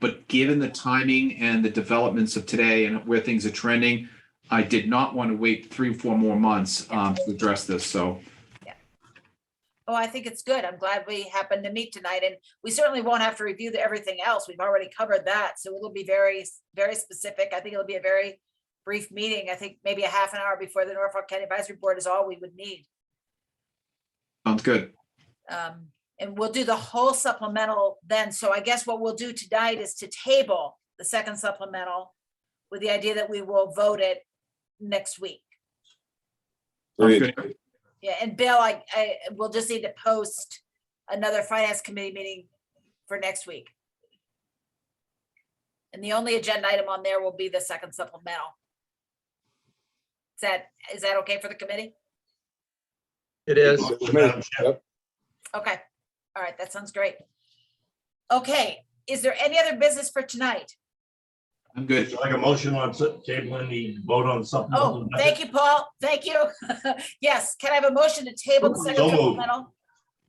But given the timing and the developments of today and where things are trending, I did not want to wait 3 or 4 more months to address this. So oh, I think it's good. I'm glad we happened to meet tonight, and we certainly won't have to review everything else. We've already covered that, so it'll be very, very specific. I think it'll be a very brief meeting. I think maybe a half an hour before the Norfolk County Advisory Board is all we would need. sounds good. And we'll do the whole supplemental then. So I guess what we'll do tonight is to table the second supplemental with the idea that we will vote it next week. Sounds Agreed. good. Yeah, and Bill, I will just need to post another finance committee meeting for next week. And the only agenda item on there will be the second supplemental. Is that okay for the committee? It is. Madam Chair. Yep. Okay, all right, that sounds great. Okay, is there any other business for tonight? I'm Would good. you like a motion on tabling the vote on supplemental? Oh, thank you, Paul. Thank you. Yes, can I have a motion to table the second So moved. supplemental?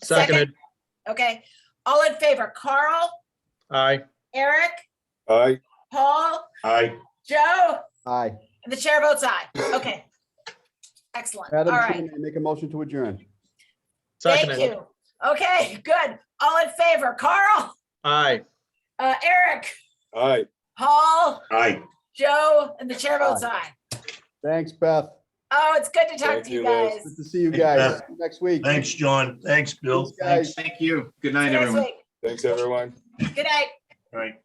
Seconded. Okay, all in favor, Carl, Aye. Eric, Aye. Paul, Aye. Joe, Aye. and the chair votes aye. Okay. Excellent. All Madam right. Chairman, I make a motion to adjourn. Thank Seconded. you. Okay, good. All in favor, Carl, Aye. Eric, Aye. Paul, Aye. Joe, and the chair votes aye. Thanks, Beth. Oh, it's good to talk Thank to you you, Liz. guys. Good to see you Thanks, guys Beth. next week. Thanks, John. Thanks, Bill. Thanks, guys. Thank you. Good See night, you next everyone. week. Thanks, everyone. Good night. All right.